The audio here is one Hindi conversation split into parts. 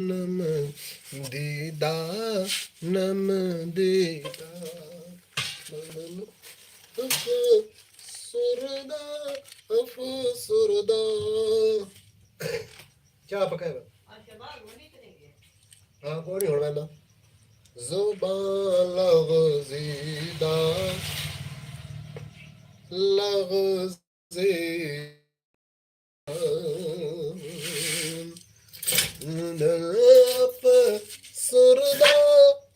नम दीदा नम दीदा सुरदा अफसुरदा क्या पकाएगा हाँ कोई नहीं होना जुबान लग़ज़ीदा लग़ज़ीदा अफसुरदा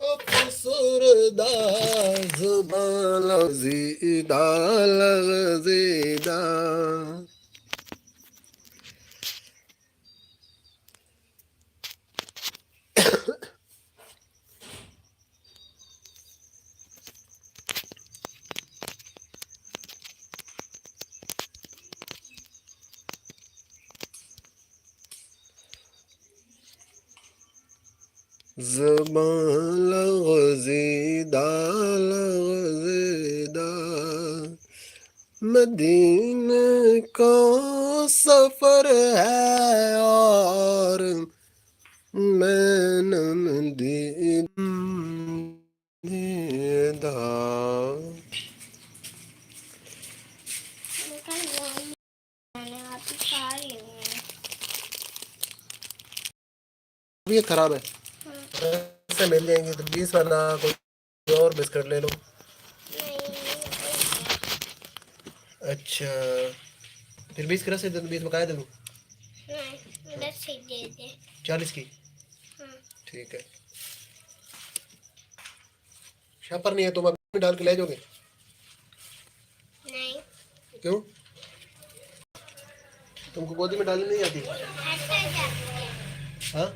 अफसुरदा जुबान लग़ज़ीदा लग़ज़ीदा ज़ुबान लग़ज़ीदा लग़ज़ीदा मदीने का सफर है और मैं दीदा ये खराब है ऐसे मिल जाएंगे तो 20 वाला कोई और बिस्किट ले लो अच्छा फिर 20 की रसीद दे 20 बकाया दे दूँ 40 की ठीक है शापर नहीं है तुम अभी डाल के ले जाओगे नहीं क्यों तुमको गोदी में डालनी नहीं आती हाँ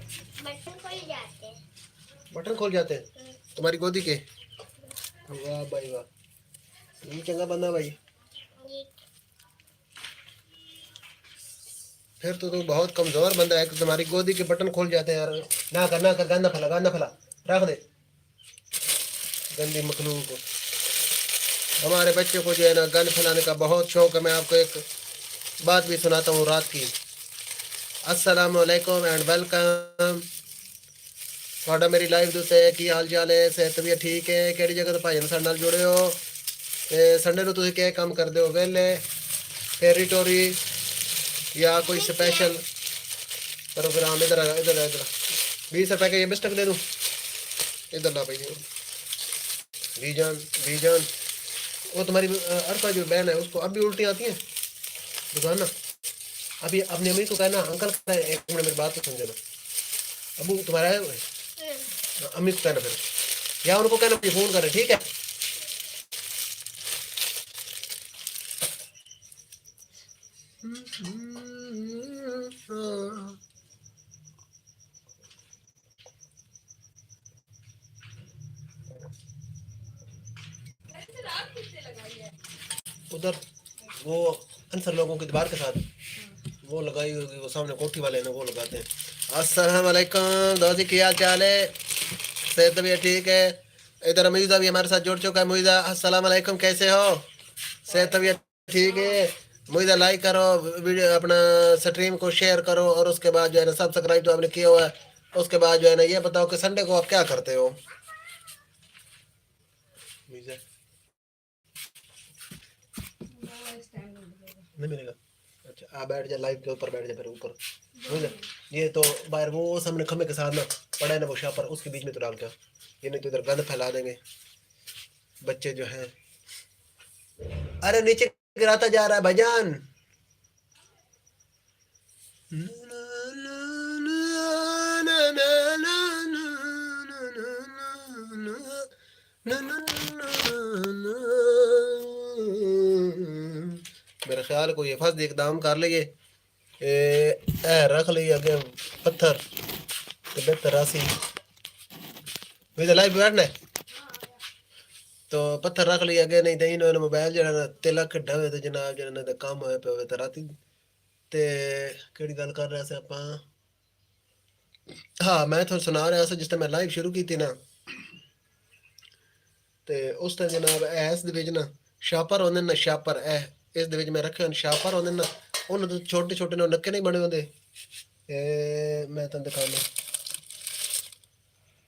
बटन खोल जाते हैं तुम्हारी गोदी के वाह भाई वाह ये चंगा बंदा भाई फिर तो तुम बहुत कमजोर बंदा है कि तुम्हारी गोदी के बटन खोल जाते हैं यार ना कर गंदा फला रख दे गंदी मखलूक को हमारे बच्चे को जो है ना गंद फैलाने का बहुत शौक है मैं आपको एक बात भी सुनाता हूँ रात की अस्सलाम वालेकुम एंड वेलकम ਤੁਹਾਡਾ मेरी लाइव ਦੇ ਉੱਤੇ ਕੀ ਹਾਲ ਚਾਲ ਹੈ ਸਿਹਤ ਤਬੀਅਤ ਠੀਕ ਹੈ ਕਿਹੜੀ ਜਗ੍ਹਾ ਤੋਂ ਭਾਈ ਸਾਡੇ ਨਾਲ ਜੁੜੇ ਹੋ ਤੇ ਸੰਡੇ ਨੂੰ ਤੁਸੀਂ ਕੀ ਕੰਮ ਕਰਦੇ ਹੋ ਵਿਹਲੇ ਫੇਰੀ ਟੋਰੀ या कोई स्पेशल प्रोग्राम इधर 20 रुपए का ये बिस्टक दे दूँ इधर ला भाई बीजान वो तुम्हारी अर्फा जो बहन है उसको अब भी उल्टी आती है दुकान ना अभी अपनी अम्मी को कहना अंकल एक मिनट मेरी बात तो समझे ना अबू तुम्हारा है अम्मी को कहना फिर या उनको कहना फ़ोन करें ठीक है उधर वो अंसर लोगों की दीवार के साथ वो लगाई होगी वो सामने कोठी वाले ने वो लगाते हैं अस्सलाम वालेकुम दोस्ती क्या हाल चाल है सेहत तबीयत ठीक है इधर मुईज़ा भी हमारे साथ जुड़ चुका है मुईज़ा अस्सलाम वालेकुम कैसे हो सेहत तबीयत ठीक है मुईज़ा लाइक करो वीडियो अपना स्ट्रीम को शेयर करो और उसके बाद जो है ना सब्सक्राइब तो आपने किया हुआ है उसके बाद जो है ना ये बताओ कि संडे को आप क्या करते हो नहीं मिलेगा अच्छा आप बैठ जा लाइव के ऊपर बैठ जा फिर ऊपर समझे ये तो बाहर वो सामने खम्भे के साथ ना पड़ा है ना वो शापर उसके बीच में तो डाल के ये नहीं तो इधर गंद फैला देंगे बच्चे जो हैं अरे नीचे गिराता जा रहा है भाईजान मेरा ख्याल कोई हिफाजत इकदाम कर लिए रख ली अगे पत्थर तो बेहतर राशि मुझे लाइव बैठना है तो पत्थर रख लिया अगे नहीं तो इन्होंने मोबाइल जरा तिलक ढवे तो जनाब जरा काम होया पे तो राती ते केड़ी गल कर रहे थे ਆਪਾਂ हाँ मैं तो सुना रहा था जिस मैं लाइव शुरू की थी ना ਤੇ ਉਸ ਤੇ ਜਨਾਬ ਐਸ ਦੇ ਵਿੱਚ ਨਾ ਸ਼ਾਪਰ ਹੁੰਦੇ ਨੇ ਸ਼ਾਪਰ ਇਸ ਦੇ ਵਿੱਚ ਮੈਂ ਰੱਖੇ ਹਨ ਸ਼ਾਪਰ ਹੁੰਦੇ ਨੇ ਉਹਨਾਂ ਦੇ ਛੋਟੇ ਛੋਟੇ ਨੱਕੇ ਨਹੀਂ ਬਣੇ ਹੁੰਦੇ ਇਹ ਮੈਂ ਤੁਹਾਨੂੰ ਦਿਖਾਉਂਦਾ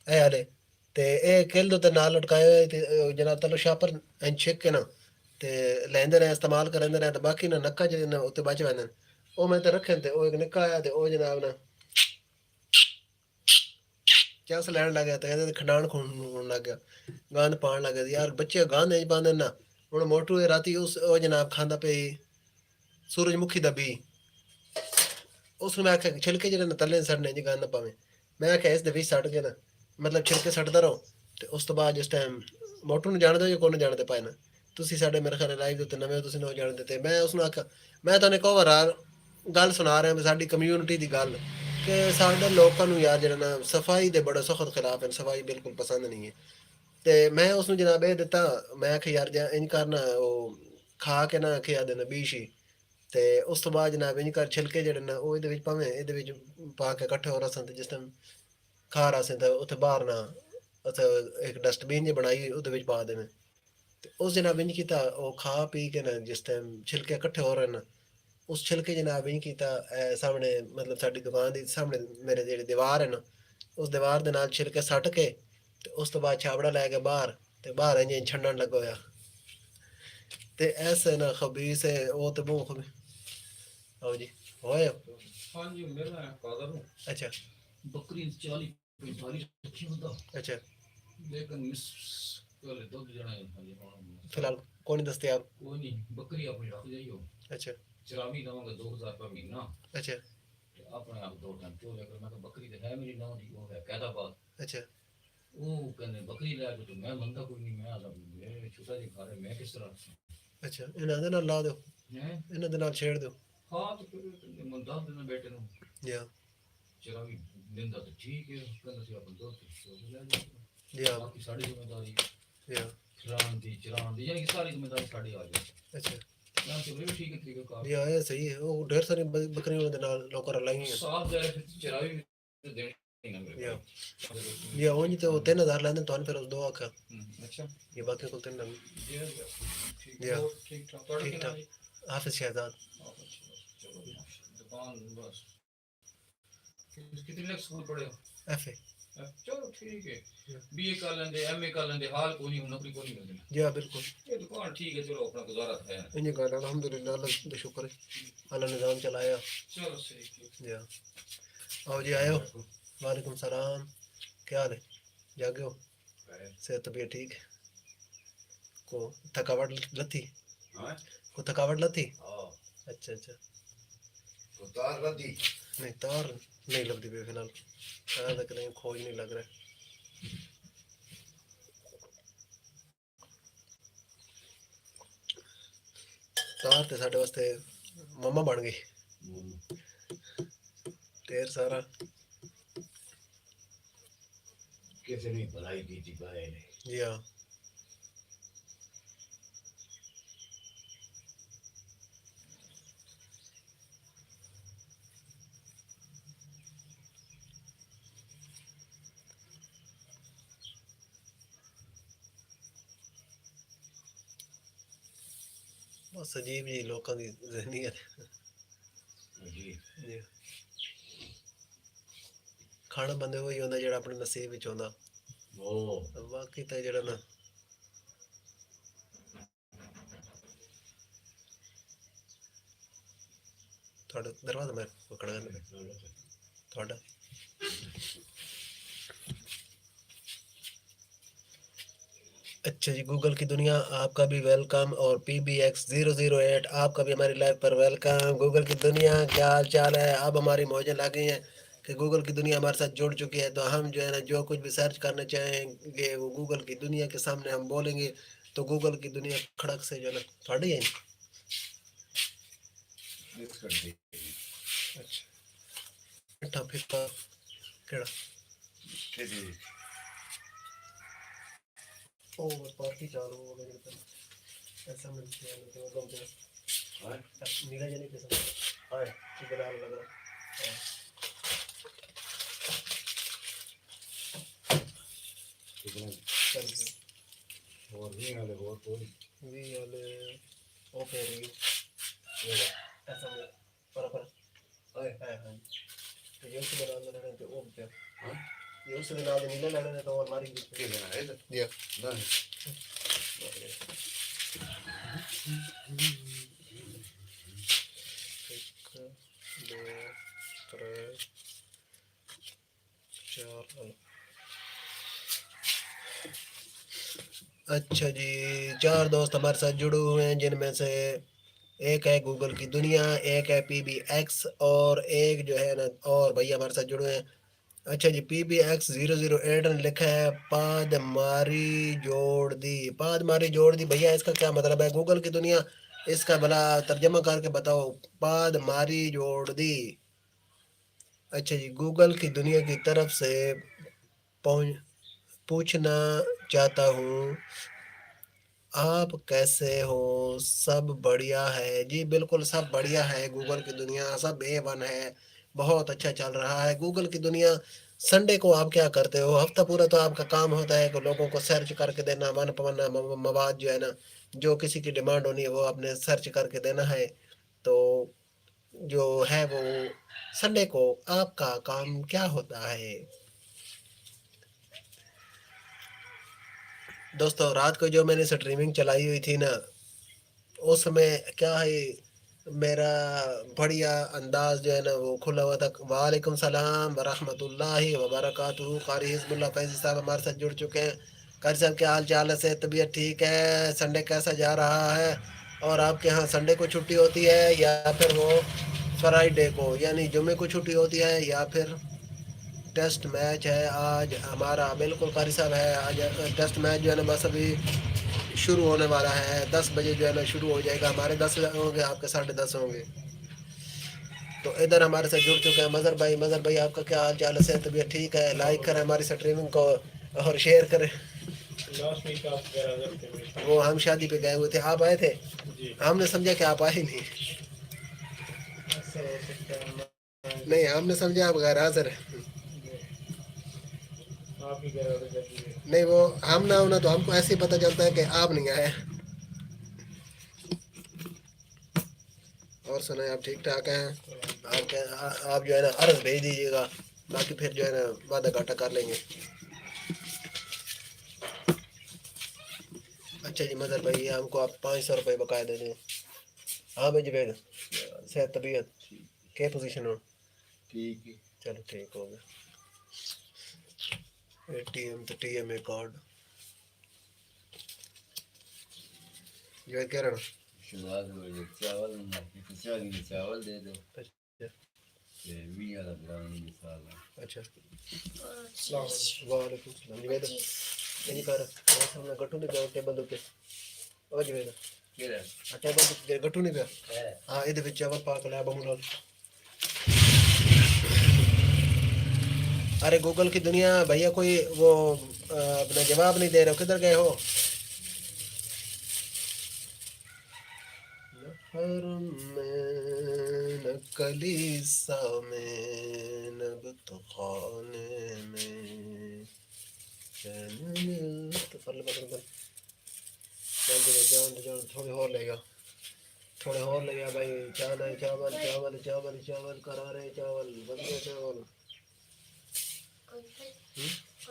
ए आले ते ए किल दो ते नाल लटकाए होए ते जनाब तलो शापर एं छिक के ना ते लैंदे ने इस्तेमाल करंदे ने ते बाकी ना नक्का जे ना उत्ते बच वैंदे ने ओ मैं ते रखे ते ओ एक निक्का आया ते ओ जनाब ना चस लैन लग गया ते कहते खंडान खून लग गया गंद पान लग गया यार बच्चे गंद नहीं पांदे ना हुन मोटू राती उस ओ जनाब खांदा पे सूरजमुखी दा बी उसने मैं आख्या छिलके जेह्ड़े न थल्ले सड़ने जी गंद ना पावे मैं आख्या इस दे विच सट के ना मतलब छिलके सटदा रहो ਤੇ ਉਸ ਤੋਂ ਬਾਅਦ ਜਿਸ ਟਾਈਮ ਮੋਟੂ ਨੂੰ ਜਾਣਦੇ ਹੋ ਜਾਂ ਕੋਈ ਨਹੀਂ ਜਾਣਦੇ ਪਾਏ ਨਾ ਤੁਸੀਂ ਸਾਡੇ ਮੇਰੇ ਖਿਆਲ ਲਾਈਵ ਦੇ ਉੱਤੇ ਨਵੇਂ ਹੋ ਤੁਸੀਂ ਨਹੀਂ ਜਾਣਦੇ ਤੇ ਮੈਂ ਉਸ ਨੂੰ ਆਖਿਆ ਮੈਂ ਤੁਹਾਨੂੰ ਇੱਕ ਹੋਰ ਗੱਲ ਸੁਣਾ ਰਿਹਾ ਵੀ ਸਾਡੀ ਕਮਿਊਨਿਟੀ ਦੀ ਗੱਲ ਕਿ ਸਾਡੇ ਲੋਕਾਂ ਨੂੰ ਯਾਰ ਜਿਹੜਾ ਨਾ ਸਫਾਈ ਦੇ ਬੜਾ ਸਖਤ ਖਿਲਾਫ ਹੈ ਸਫਾਈ ਬਿਲਕੁਲ ਪਸੰਦ ਨਹੀਂ ਹੈ ਤੇ ਮੈਂ ਉਸ ਨੂੰ ਜਨਾਬ ਇਹ ਦਿੱਤਾ ਮੈਂ ਆਖਿਆ ਯਾਰ ਜੇ ਇੰਜ ਕਰਨਾ ਉਹ ਖਾ ਕੇ ਨਾ ਆਖਿਆ ਦੇਣਾ ਬੀਸ਼ੀ ਤੇ ਉਸ ਤੋਂ ਬਾਅਦ ਜਨਾਬ ਇੰਜ ਕਰ ਛਿਲਕੇ ਜਿਹੜੇ ਨਾ ਉਹ ਇਹਦੇ ਵਿੱਚ ਭਾਵੇਂ ਇਹਦੇ ਵਿੱਚ ਪਾ ਕੇ ਇਕੱਠੇ ਹੋ ਰਸਨ ਤੇ ਜਿਸ ਟਾਈਮ ਖਾ ਰਸਨ ਤੇ ਉੱਥੇ ਬਾਹਰ ਨਾ ਉੱਥੇ ਇੱਕ ਡਸਟਬਿਨ ਜਿਹੀ ਬਣਾਈ ਉਹਦੇ ਵਿੱਚ ਪਾ ਦੇਵੇਂ ਤੇ ਉਸ ਜਨਾਬ ਇੰਜ ਕੀਤਾ ਉਹ ਖਾ ਪੀ ਕੇ ਨਾ ਜਿਸ ਟਾਈਮ ਛਿਲਕੇ ਇਕੱਠੇ ਹੋ ਰਹੇ ਨੇ ਉਸ ਛਿਲਕੇ ਜਨਾਬ ਇੰਜ ਕੀਤਾ ਸਾਹਮਣੇ ਮਤਲਬ ਸਾਡੀ ਦੁਕਾਨ ਦੇ ਸਾਹਮਣੇ ਮੇਰੇ ਜਿਹੜੀ ਦੀਵਾਰ ਹੈ ਨਾ ਉਸ ਦੀਵਾਰ ਦੇ ਨਾਲ ਛਿਲਕੇ ਸੱਟ ਕੇ ਤੇ ਉਸ ਤੋਂ ਬਾਅਦ ਛਾਬੜਾ ਲੈ ਕੇ ਬਾਹਰ ਤੇ ਬਾਹਰ ਇੰਜ ਛੰਡਣ ਲੱਗਾ ਹੋਇਆ ਤੇ ਐਸੇ ਨਾ ਖਬੀਸ ਹੈ ਉਹ ਤੇ ਬਹੁਤ ਖਬੀ ਆਓ ਜੀ ਹੋਇਆ हाँ जी मेरा कादर हूँ अच्छा बकरी 40-45 रखी होता अच्छा लेकिन इस पहले दो जना है हाँ जी फिलहाल कौन दस्तियाब कोई नहीं बकरी अपनी रख जाइयो अच्छा चरावी दवांगा 2000 रुपया महीना अच्छा अपने आप 2 टाइम चो लेकर मैं तो बकरी तो है मेरी नाम दी वो है कैदाबाद अच्छा वो कहने बकरी ले तो मैं मनता कोई नहीं मैं आला मेरे छोटा जी खा रहे मैं किस तरह अच्छा इन्हां दे नाल ला दो हैं इन्हां दे नाल छेड़ दो हाँ तो फिर मन 10 दिन बेटे नु या चरावी दिन तो ठीक है कहने से अपन दो ले जाओ या बाकी सारी जिम्मेदारी या चरान दी यानी कि सारी जिम्मेदारी साड़ी आ गई अच्छा ना तो भी ठीक है तरीके का या ये सही है वो ढेर सारी बकरियों दे नाल लोकर लाई हैं साफ जाए चरावी तो देनी ना मेरे या भाई या उन तो 3000 लेंदे तो फिर उस दो आखा अच्छा ये बाकी को 3 ठीक या ठीक ठाक तोड़ ठीक के ठाक हाफिज शहजाद चलो दुकान बस कितने लाख स्कूल पढ़े हो एफए चलो ठीक है बीए कर लेंगे एमए कर लेंगे हाल कोई नहीं नौकरी कोई नहीं मिलती जी हाँ बिल्कुल ये दुकान ठीक है चलो अपना गुजारा है इन्हीं का अल्हम्दुलिल्लाह अल्लाह का शुक्र है अल्लाह निज़ाम चलाया चलो सही जी हाँ आओ जी आयो वालेकुम सलाम क्या हाल है जागे हो सेहत तबीयत ठीक को थकावट लथी को थकावट लथी अच्छा अच्छा तो तार लगी नहीं तार नहीं लगती भी फिलहाल तार तक नहीं खोज नहीं लग रहा तार ते साढ़े वास्ते मम्मा बन गई ढेर सारा कैसे नहीं भलाई की थी भाई ने जी हाँ बस अजीब जी लोगों की ज़हनीयत जी जी खाना बंदे वही होंदा जेड़ा अपने नसीब विच होंदा वो बाकी तो जेड़ा ना थोड़ा दरवाजा मैं पकड़ गया थोड़ा अच्छा जी गूगल की दुनिया आपका भी वेलकम और PBX 008 आपका भी हमारी लाइव पर वेलकम गूगल की दुनिया क्या हाल चाल है अब हमारी मौजें लग गई हैं कि गूगल की दुनिया हमारे साथ जुड़ चुकी है तो हम जो है ना जो कुछ भी सर्च करना चाहेंगे वो गूगल की दुनिया के सामने हम बोलेंगे तो गूगल की दुनिया खड़क से जो है ना थोड़ी है मिक्स कर दी अच्छा मिठा फिक्का केड़ा कैसे ओ पार्टी चालू हो गई ऐसा मिल गया तो कम से हां नीला जने के साथ हां चिकन लग रहा कितना चल और नहीं वाले और कोई भी वाले ओके रही ये ऐसा पर हाय है हाँ तो ये तो बना लेना है तो ओ क्या हां ये उसके नाल नीले लेने ने तो अलमारी की के लेना है इधर दिया ना एक दो त्रे चार अच्छा जी, चार दोस्त हमारे साथ जुड़े हुए हैं जिनमें से एक है गूगल की दुनिया, एक है PBX और एक जो है ना और भैया हमारे साथ जुड़े हैं। अच्छा जी, PBX 008 ने लिखा है पाद मारी जोड़ दी। पाद मारी जोड़ दी भैया, इसका क्या मतलब है? गूगल की दुनिया, इसका भला तर्जमा करके बताओ। पाद मारी जोड़ दी। अच्छा जी, गूगल की दुनिया की तरफ से पहुंच पूछना चाहता हूँ, आप कैसे हो? सब बढ़िया है जी, बिल्कुल सब बढ़िया है। गूगल की दुनिया सब A1 है, बहुत अच्छा चल रहा है गूगल की दुनिया। संडे को आप क्या करते हो? हफ्ता पूरा तो आपका काम होता है कि लोगों को सर्च करके देना, मन पवना मवाद जो है ना, जो किसी की डिमांड होनी है वो आपने सर्च करके देना है। तो जो है वो संडे को आपका काम क्या होता है? दोस्तों, रात को जो मैंने स्ट्रीमिंग चलाई हुई थी ना, उसमें क्या है, मेरा बढ़िया अंदाज जो है ना वो खुला हुआ था। वालेकुम सलाम वरहमतुल्लाहि वबरकातुहू। कारी हिजबुल्लाह फैजी साहब हमारे साथ जुड़ चुके हैं। कारी साहब क्या हाल चाल है? से तबीयत ठीक है? संडे कैसा जा रहा है? और आपके यहाँ संडे को छुट्टी होती है या फिर वो फ्राइडे को यानी जुमे को छुट्टी होती है, या फिर टेस्ट मैच है आज हमारा? बिल्कुल कारी साहब है, आज टेस्ट मैच जो है ना बस अभी शुरू होने वाला है। 10 बजे जो है ना शुरू हो जाएगा। हमारे 10 होंगे, आपके 10:30 होंगे। तो इधर हमारे साथ जुड़ चुके हैं मज़हर भाई। मज़हर भाई आपका क्या हाल चाल है? सेहत तबीयत ठीक है? लाइक करें हमारी स्ट्रीमिंग को और शेयर करें। लास्ट वीक आप गैराजर थे मेरे वो हम शादी पे गए हुए थे, आप आए थे? साथ। जी हमने समझा कि आप आए ही नहीं। ऐसा हो सकता है नहीं, हमने समझा आप गैर हाजिर हैं। आप ही गैराजर कर दिए। नहीं, वो हम ना होना तो हमको ऐसे ही पता चलता है कि आप नहीं आए। और सुनाए, आप ठीक ठाक हैं? आप क्या आप जो है ना अर्ज भेज दीजिएगा, बाकी फिर जो है ना वादा घाटा कर लेंगे। अच्छा जी मदर भाई, ये हमको आप 500 रुपये बकाया दे दें। हाँ भाई जुबैद, सेहत तबीयत क्या पोजीशन हो? ठीक है चलो ठीक हो गया। ATM तो TMA कार्ड जुबैद कह रहा शुरुआत हो गई चावल चावल चावल दे दो अच्छा ये भी वाला ग्राउंड मिसाल है अच्छा। अस्सलाम वालेकुम। वालेकुम सलाम जुबैद, ये कर हमने गट्टू नहीं पिया टेबल पे। ओ जुबैद, केड़ा टेबल पे गट्टू नहीं पिया? है हाँ, ये चावल पा के लाया बमू नाल। अरे गूगल की दुनिया भैया, कोई वो अपना जवाब नहीं दे रहे हो, किधर गए हो? न हरम में न कलीसा में न बुतखाने में तो फल बदल बदल जान जान थोड़ी और लेगा, थोड़े और ले गया भाई। चावल चावल चावल चावल चावल करारे चावल बढ़िया चावल। और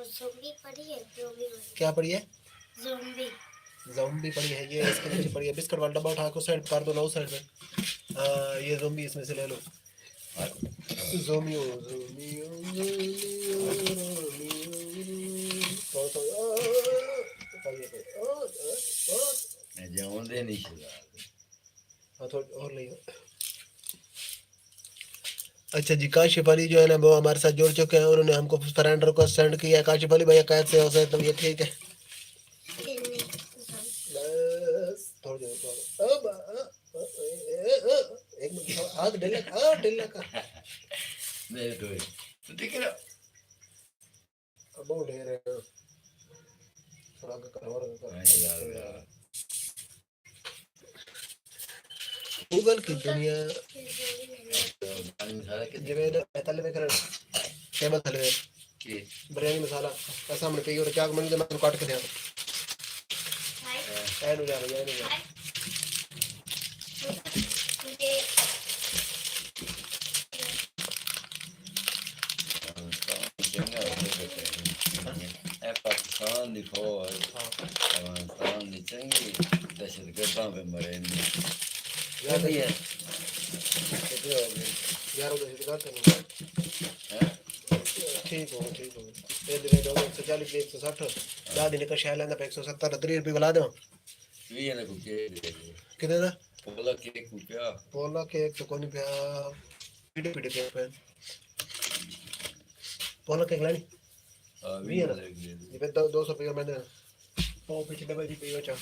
ज़ोंबी पड़ी है ज़ोंबी वाली। क्या पड़ी है? ज़ोंबी ज़ोंबी पड़ी है, ये इसके नीचे पड़ी है। बिस्किट वाला डब्बा उठा के साइड कर दो ना, उस साइड में। ये ज़ोंबी इसमें से ले लो। ज़ोंबियो ज़ोंबियो ज़ोंबियो मैं जाऊं दे नहीं शुरुआत हाँ थोड़ी और ले। अच्छा जी, काशिफ अली जो है ना वो हमारे साथ जुड़ चुके हैं। उन्होंने हमको फ्रेंड रिक्वेस्ट सेंड किया है। काशिफ अली भैया कैसे हो? सर तो ये ठीक है। नहीं बस थोड़ी देर बाद एक मिनट हाथ ढिल्ला का नहीं तो ठीक है अब बहुत ढेर है। थोड़ा कर गूगल की दुनिया जवेद तले में कर टेबल तले में कि बिरयानी मसाला का सामने पे और क्या मन मैं काट के दे ऐन हो जा रहा है। मुझे चंगा हो अफगानिस्तान की फौज अफगानिस्तान की चंगी दहशतगर्दों पे मरे नहीं याद भी है है कितने हो गए 11 बजे तक आते हैं हैं? ठीक हो ये दिन दो 140 160 दादी ने कशा लेना पे 170 30 रुपए बुला दो भी है ना कुछ कितने दा पोला केक रुपया बोला कि एक तो कोनी पे पीड़े पीड़े पे बोला के लानी भी है ना ये पे 200 रुपए मैंने वो पीछे डब्बा जी पे बचा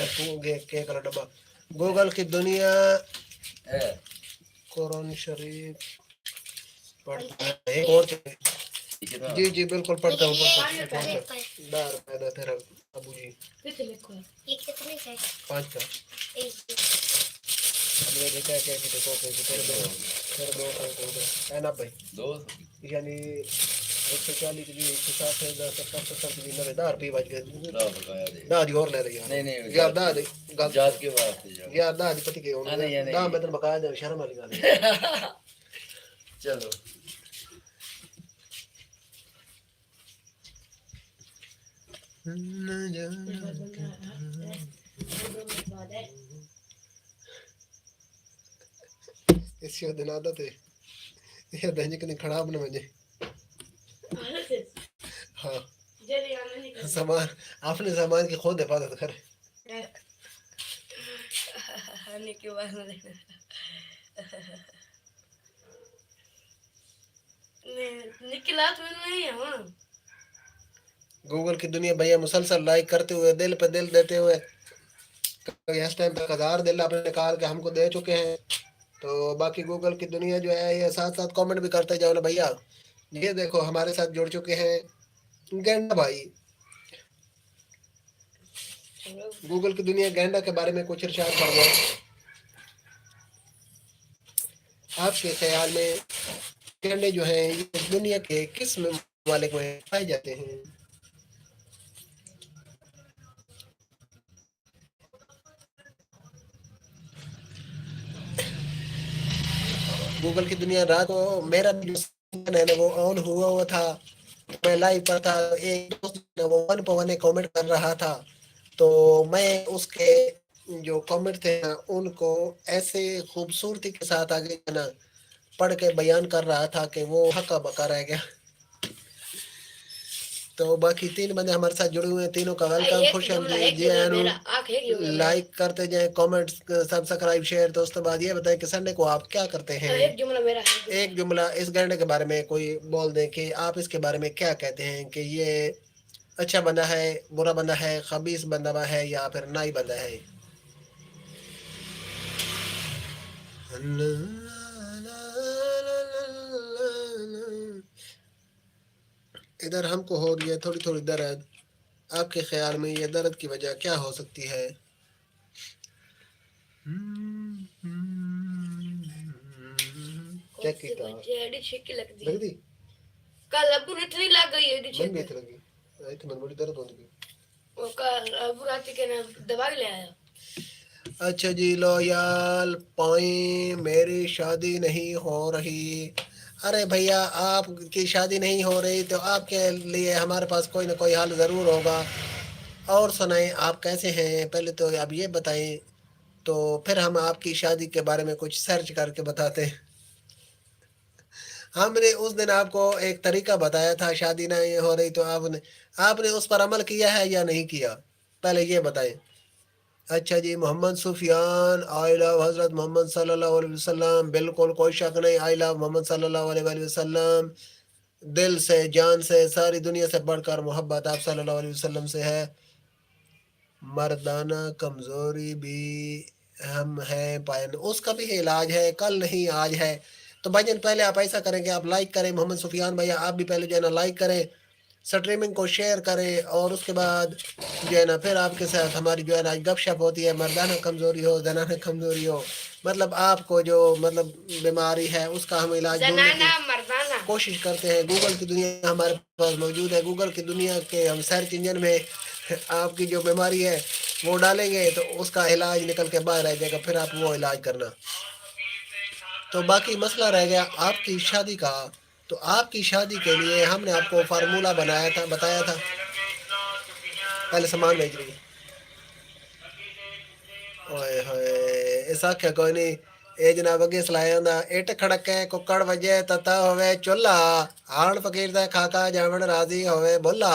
तू के कलर डब्बा गूगल की दुनिया है कुरान शरीफ पढ़ता है एक और कितना जी बिल्कुल पढ़ता हूँ ये रुपए दार पैदा तेरा अबू जी ये कितने का है 5 का एक अब ये देखा है कि देखो कि तेरे दो है ना भाई दो यानी 140 के लिए 160 है 10 70 के लिए 90 रुपये बच गए ना बकाया दे दादी और ले रही है नहीं नहीं यार दादी गल जात के वास्ते जाओ यार दादी पति के हाँ, नहीं, नहीं। दाम बेतन बकाया दे शर्म वाली बात है चलो इससे दिन आदत है ये दही के खराब न बने हाँ सामान अपने सामान की खुद हिफाजत करे निकला तो नहीं है वहाँ गूगल की दुनिया भैया मुसलसल लाइक करते हुए दिल पे दिल देते हुए इस टाइम तक 1000 दिल आपने निकाल के हमको दे चुके हैं तो बाकी गूगल की दुनिया जो है ये साथ साथ कमेंट भी करते जाओ ना भैया ये देखो हमारे साथ जुड़ चुके हैं गेंडा भाई गूगल की दुनिया गेंडा के बारे में कुछ इरशाद फरमाओ आपके ख्याल में गेंडे जो हैं ये दुनिया के किस ममालिक में पाए जाते हैं गूगल की दुनिया रात को मेरा भी जो है ना वो ऑन हुआ था मैं लाइव पर था एक दोस्त ने वो वन पवन कमेंट कर रहा था तो मैं उसके जो कमेंट थे ना उनको ऐसे खूबसूरती के साथ आगे ना पढ़ के बयान कर रहा था कि वो हक्का बका रह गया तो बाकी 3 बंदे हमारे साथ जुड़े हुए हैं तीनों का वेलकम खुश आमदीद लाइक करते जाएं कमेंट सब्सक्राइब शेयर तो उसके बाद ये बताएं कि संडे को आप क्या करते हैं एक जुमला इस गैंडे के बारे में कोई बोल दे कि आप इसके बारे में क्या कहते हैं कि ये अच्छा बंदा है बुरा बंदा है खबीस बंदा है या फिर नाई बंदा है इधर हमको हो रही है थोड़ी थोड़ी दर्द आपके ख्याल में ये दर्द की वजह क्या हो सकती है चेक की लग दी कल अबू ने इतनी लग गई है मन भी लगी आई तो मन बड़ी दर्द होती वो कल अबू रात के ना दवाई ले आया अच्छा जी लॉयल पाई मेरी शादी नहीं हो रही अरे भैया आपकी शादी नहीं हो रही तो आपके लिए हमारे पास कोई ना कोई हाल ज़रूर होगा और सुनाएं आप कैसे हैं पहले तो आप ये बताएं तो फिर हम आपकी शादी के बारे में कुछ सर्च करके बताते हैं हमने उस दिन आपको एक तरीका बताया था शादी नहीं हो रही तो आपने उस पर अमल किया है या नहीं किया पहले ये बताएं अच्छा जी मोहम्मद सुफियान आई लव हज़रत मोहम्मद सल्लल्लाहु अलैहि वसल्लम बिल्कुल कोई शक नहीं आई लव मोहम्मद सल्लल्लाहु अलैहि वसल्लम दिल से जान से सारी दुनिया से बढ़कर मोहब्बत आप सल्लल्लाहु अलैहि वसल्लम से है मर्दाना कमज़ोरी भी हम हैं पायन उसका भी इलाज है कल नहीं आज है तो भाईजान पहले आप ऐसा करेंगे आप लाइक करें मोहम्मद सुफियान भैया आप भी पहले जो है ना लाइक करें स्ट्रीमिंग को शेयर करें और उसके बाद जो है ना फिर आपके साथ हमारी जो है ना गपशप होती है मर्दाना कमज़ोरी हो जनाना कमज़ोरी हो मतलब आपको जो मतलब बीमारी है उसका हम इलाज ढूंढने की कोशिश करते हैं गूगल की दुनिया हमारे पास मौजूद है गूगल की दुनिया के हम सर्च इंजन में आपकी जो बीमारी है वो डालेंगे तो उसका इलाज निकल के बाहर आ जाएगा फिर आप वो इलाज करना तो बाकी मसला रह गया आपकी शादी का तो आपकी शादी के लिए हमने आपको फार्मूला बताया था। पहले सामान भेज रही है। ओए होए, ऐसा क्या कोई नहीं। ए जनाब अगे सलाया होंदा इट खड़के कुकड़ वजे तता होवे चुल्हा, हाण फकीर दा खाका जावण राजी होवे बोला।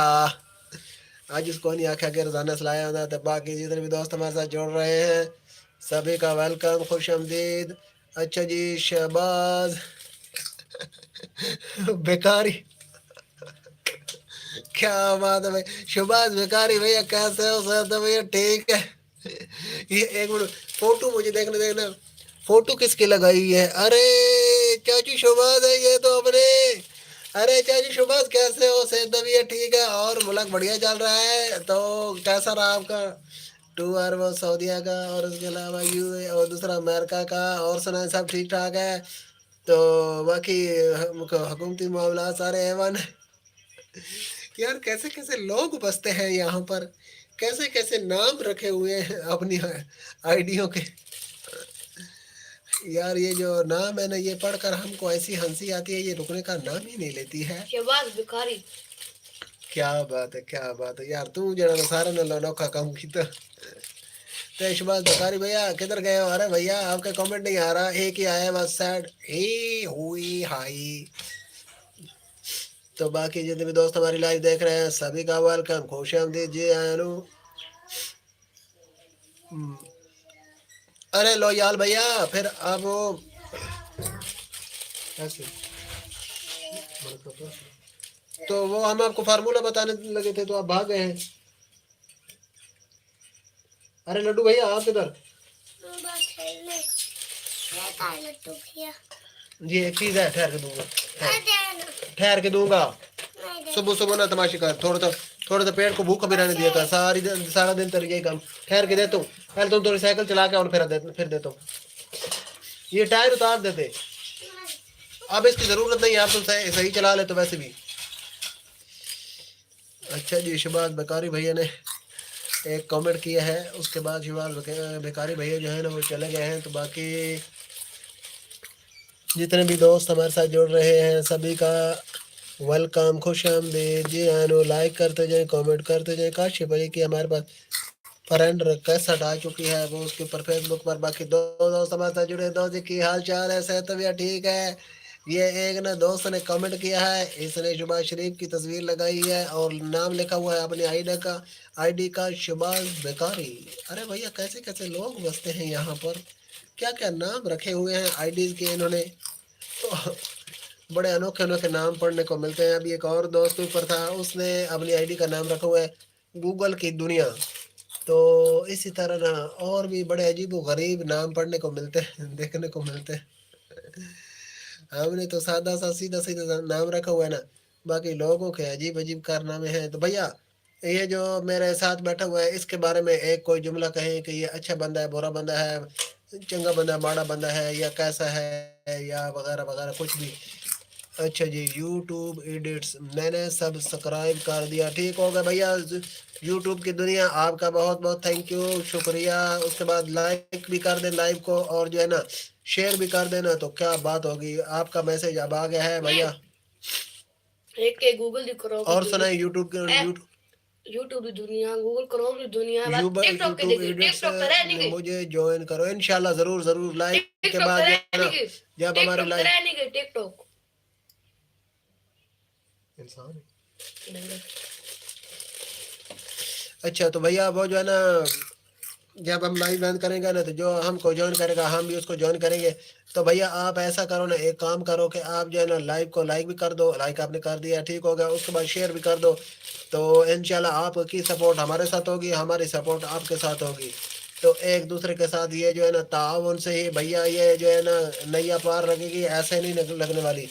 आज इसको नहीं आख्या कि रोजाना सलाया होंदा। तो बाकी जितने भी दोस्त हमारे साथ जुड़ रहे हैं सभी का वेलकम, खुश आमदीद। अच्छा जी, शहबाज बेकारी, क्या बात है भाई। शहबाज बेकारी भैया कैसे हो सर? तो भैया ठीक है। ये एक मिनट, फोटो मुझे देखने देना। फोटो किसकी लगाई है? अरे चाची शहबाज है ये तो अपने। अरे चाची शहबाज कैसे हो? सेहत भी है ठीक है और मुल्क बढ़िया चल रहा है। तो कैसा रहा आपका टूर? वो सऊदीया का और उसके अलावा यू और दूसरा अमेरिका का, और सुना सब ठीक ठाक है? तो बाकी हुकूमती मामला सारे एवन। यार कैसे कैसे लोग बसते हैं यहाँ पर, कैसे कैसे नाम रखे हुए हैं अपनी आईडियों के। यार ये जो नाम है ना, ये पढ़कर हमको ऐसी हंसी आती है, ये रुकने का नाम ही नहीं लेती है। शहबाज भिखारी। क्या बात है, क्या बात है यार। तू जरा सारा न नौका काम की तो शहबाज भिखारी भैया किधर गए हो? अरे भैया आपका कमेंट नहीं आ रहा, एक ही आया बस, सैड ही हुई हाई। तो बाकी जितने भी दोस्त हमारी लाइव देख रहे हैं सभी का वेलकम, खुश आमदीद जी आनू। अरे लो यार भैया, फिर अब वो ऐसे तो वो हम आपको फार्मूला बताने लगे थे तो आप भाग गए हैं। अरे लड्डू भैया आप किधर? जी एक चीज है, ठहर के दूंगा, ठहर के दूंगा। सुबह सुबह ना तमाशे कर, थोड़ा सा पेट को भूख भी रहने दिया था। सारा दिन तेरे यही काम। ठहर के देता हूँ, पहले तुम थोड़ी साइकिल चला के और फिर देता हूँ। ये टायर उतार देते, अब इसकी जरूरत नहीं है, आप तुम सही चला ले तो वैसे भी। अच्छा जी, शहबाज बेकारी भैया ने एक कमेंट किया है, उसके बाद शहबाज बेकारी भैया जो है ना वो चले गए हैं। तो बाकी जितने भी दोस्त हमारे साथ जुड़ रहे हैं सभी का वेलकम, खुश आमदीद जी आनो। लाइक करते जाए, कमेंट करते जाए। काशी भाई की हमारे पास फ्रेंड रिक्वेस्ट आ चुकी है, वो उसके ऊपर फेसबुक पर। बाकी दो दोस्त हमारे साथ जुड़े, दोस्त जी की हाल चाल है? सेहत भैया ठीक है? ये एक ना दोस्त ने कमेंट किया है, इसने शहबाज शरीफ की तस्वीर लगाई है और नाम लिखा हुआ है अपने आईडी का शहबाज बेकारी। अरे भैया कैसे कैसे लोग बसते हैं यहाँ पर, क्या क्या नाम रखे हुए हैं आईडीज के इन्होंने। तो बड़े अनोखे अनोखे नाम पढ़ने को मिलते हैं। अभी एक और दोस्त ऊपर था, उसने अपनी आईडी का नाम रखा हुआ है गूगल की दुनिया। तो इसी तरह ना और भी बड़े अजीब गरीब नाम पढ़ने को मिलते हैं, देखने को मिलते हैं। हमने तो सादा सा सीधा सीधा नाम रखा हुआ है ना, बाकी लोगों के अजीब अजीब कारनामे हैं। तो भैया ये जो मेरे साथ बैठा हुआ है इसके बारे में एक कोई जुमला कहें कि ये अच्छा बंदा है, बुरा बंदा है, चंगा बंदा, माड़ा बंदा है, या कैसा है, या वगैरह वगैरह कुछ भी। अच्छा जी, यूट्यूब एडिट्स मैंने सब्सक्राइब कर दिया, ठीक हो गया भैया। यूट्यूब की दुनिया आपका बहुत बहुत थैंक यू, शुक्रिया। उसके बाद लाइक भी कर दें लाइव को, और जो है ना शेयर भी कर देना, तो क्या बात होगी। आपका मैसेज अब आ गया है भैया। एक के गूगल दी करो और सुना यूट्यूब के यूट्यूब की दुनिया, गूगल क्रोम की दुनिया, बस यूट्यूब टिकटॉक के देखिए, एडिट्स टिकटॉक पर है नहीं, मुझे ज्वाइन करो इंशाल्लाह, जरूर जरूर। लाइक के टिकटॉक बाद पर जो है है ना, नहीं, जब हमारी टिकटॉक पर लाइव है नहीं, टिकटॉक इंसान। अच्छा तो भैया वो जो है ना, जब हम लाइव बंद करेंगे ना, तो जो हमको ज्वाइन करेगा हम भी उसको ज्वाइन करेंगे। तो भैया आप ऐसा करो ना, एक काम करो कि आप जो है ना लाइव को लाइक भी कर दो, लाइक आपने कर दिया ठीक हो गया, उसके बाद शेयर भी कर दो। तो इंशाल्लाह आपकी सपोर्ट हमारे साथ होगी, हमारी सपोर्ट आपके साथ होगी। तो एक दूसरे के साथ ये जो है ना ताउन से ही भैया ये जो है ना नैया पार लगेगी, ऐसे नहीं लगने वाली।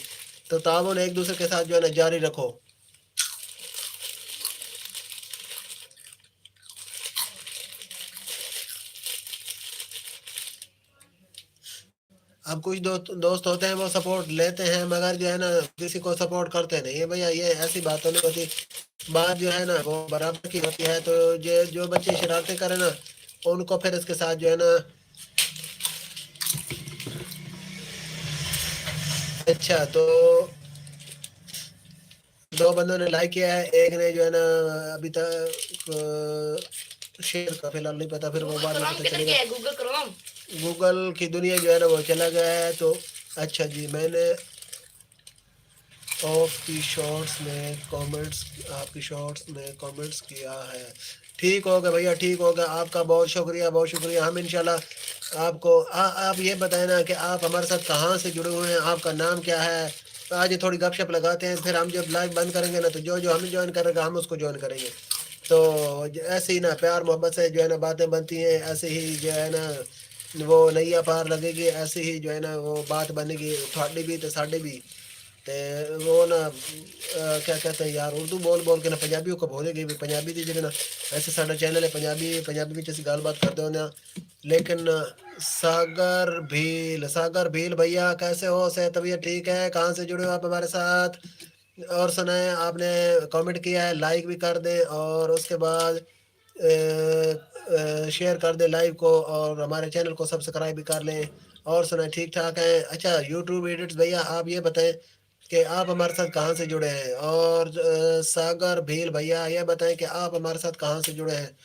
तो ताउन एक दूसरे के साथ जो है ना जारी रखो। अब कुछ दोस्त होते हैं वो सपोर्ट लेते हैं, मगर जो है ना किसी को सपोर्ट करते नहीं है भैया। ये ऐसी बातों नहीं होती, बात जो है ना वो बराबर की होती है। तो जो बच्चे शरारतें करें ना, उनको फिर इसके साथ जो है ना। अच्छा तो 2 बंदों ने लाइक किया है, एक ने जो है ना अभी तक शेयर का फिलहाल नहीं पता, फिर वो गूगल बाद में क्रोम पता किधर चलेगा। गया है? Google Chrome. गूगल की दुनिया जो है ना वो चला गया है। तो अच्छा जी, मैंने आपकी शॉर्ट्स में कमेंट्स किया है। ठीक हो गया भैया, ठीक हो गया, आपका बहुत शुक्रिया, बहुत शुक्रिया। हम इंशाल्लाह आपको आप ये बताएं ना कि आप हमारे साथ कहाँ से जुड़े हुए हैं, आपका नाम क्या है। तो आज थोड़ी गपशप लगाते हैं, फिर हम जब लाइव बंद करेंगे ना तो जो जो हमें ज्वाइन करेगा हम उसको ज्वाइन करेंगे। तो ऐसे ही ना प्यार मोहब्बत से जो है ना बातें बनती हैं, ऐसे ही जो है ना वो नैया पार लगेगी, ऐसे ही जो है ना वो बात बनेगी, थोड़ी भी तो साड़ी भी। ते वो ना क्या कहते हैं यार, उर्दू बोल बोल के ना पंजाबियों को भूल गई भी, पंजाबी दी जगह ना ऐसे साडा चैनल है पंजाबी ਵਿੱਚ ਅਸੀਂ ਗੱਲਬਾਤ करते होने हैं। लेकिन सागर भील भैया कैसे हो, सेहत तबीयत ठीक है, कहाँ से जुड़े हो आप हमारे साथ। और सुनाए, आपने कमेंट किया है, लाइक भी कर दें और उसके बाद शेयर कर दें लाइव को, और हमारे चैनल को सब्सक्राइब भी कर लें। और सुनाए, ठीक ठाक है। अच्छा यूट्यूब एडिट्स भैया आप ये बताएं कि आप हमारे साथ कहाँ से जुड़े हैं, और सागर भील भैया ये बताएं कि आप हमारे साथ कहाँ से जुड़े हैं।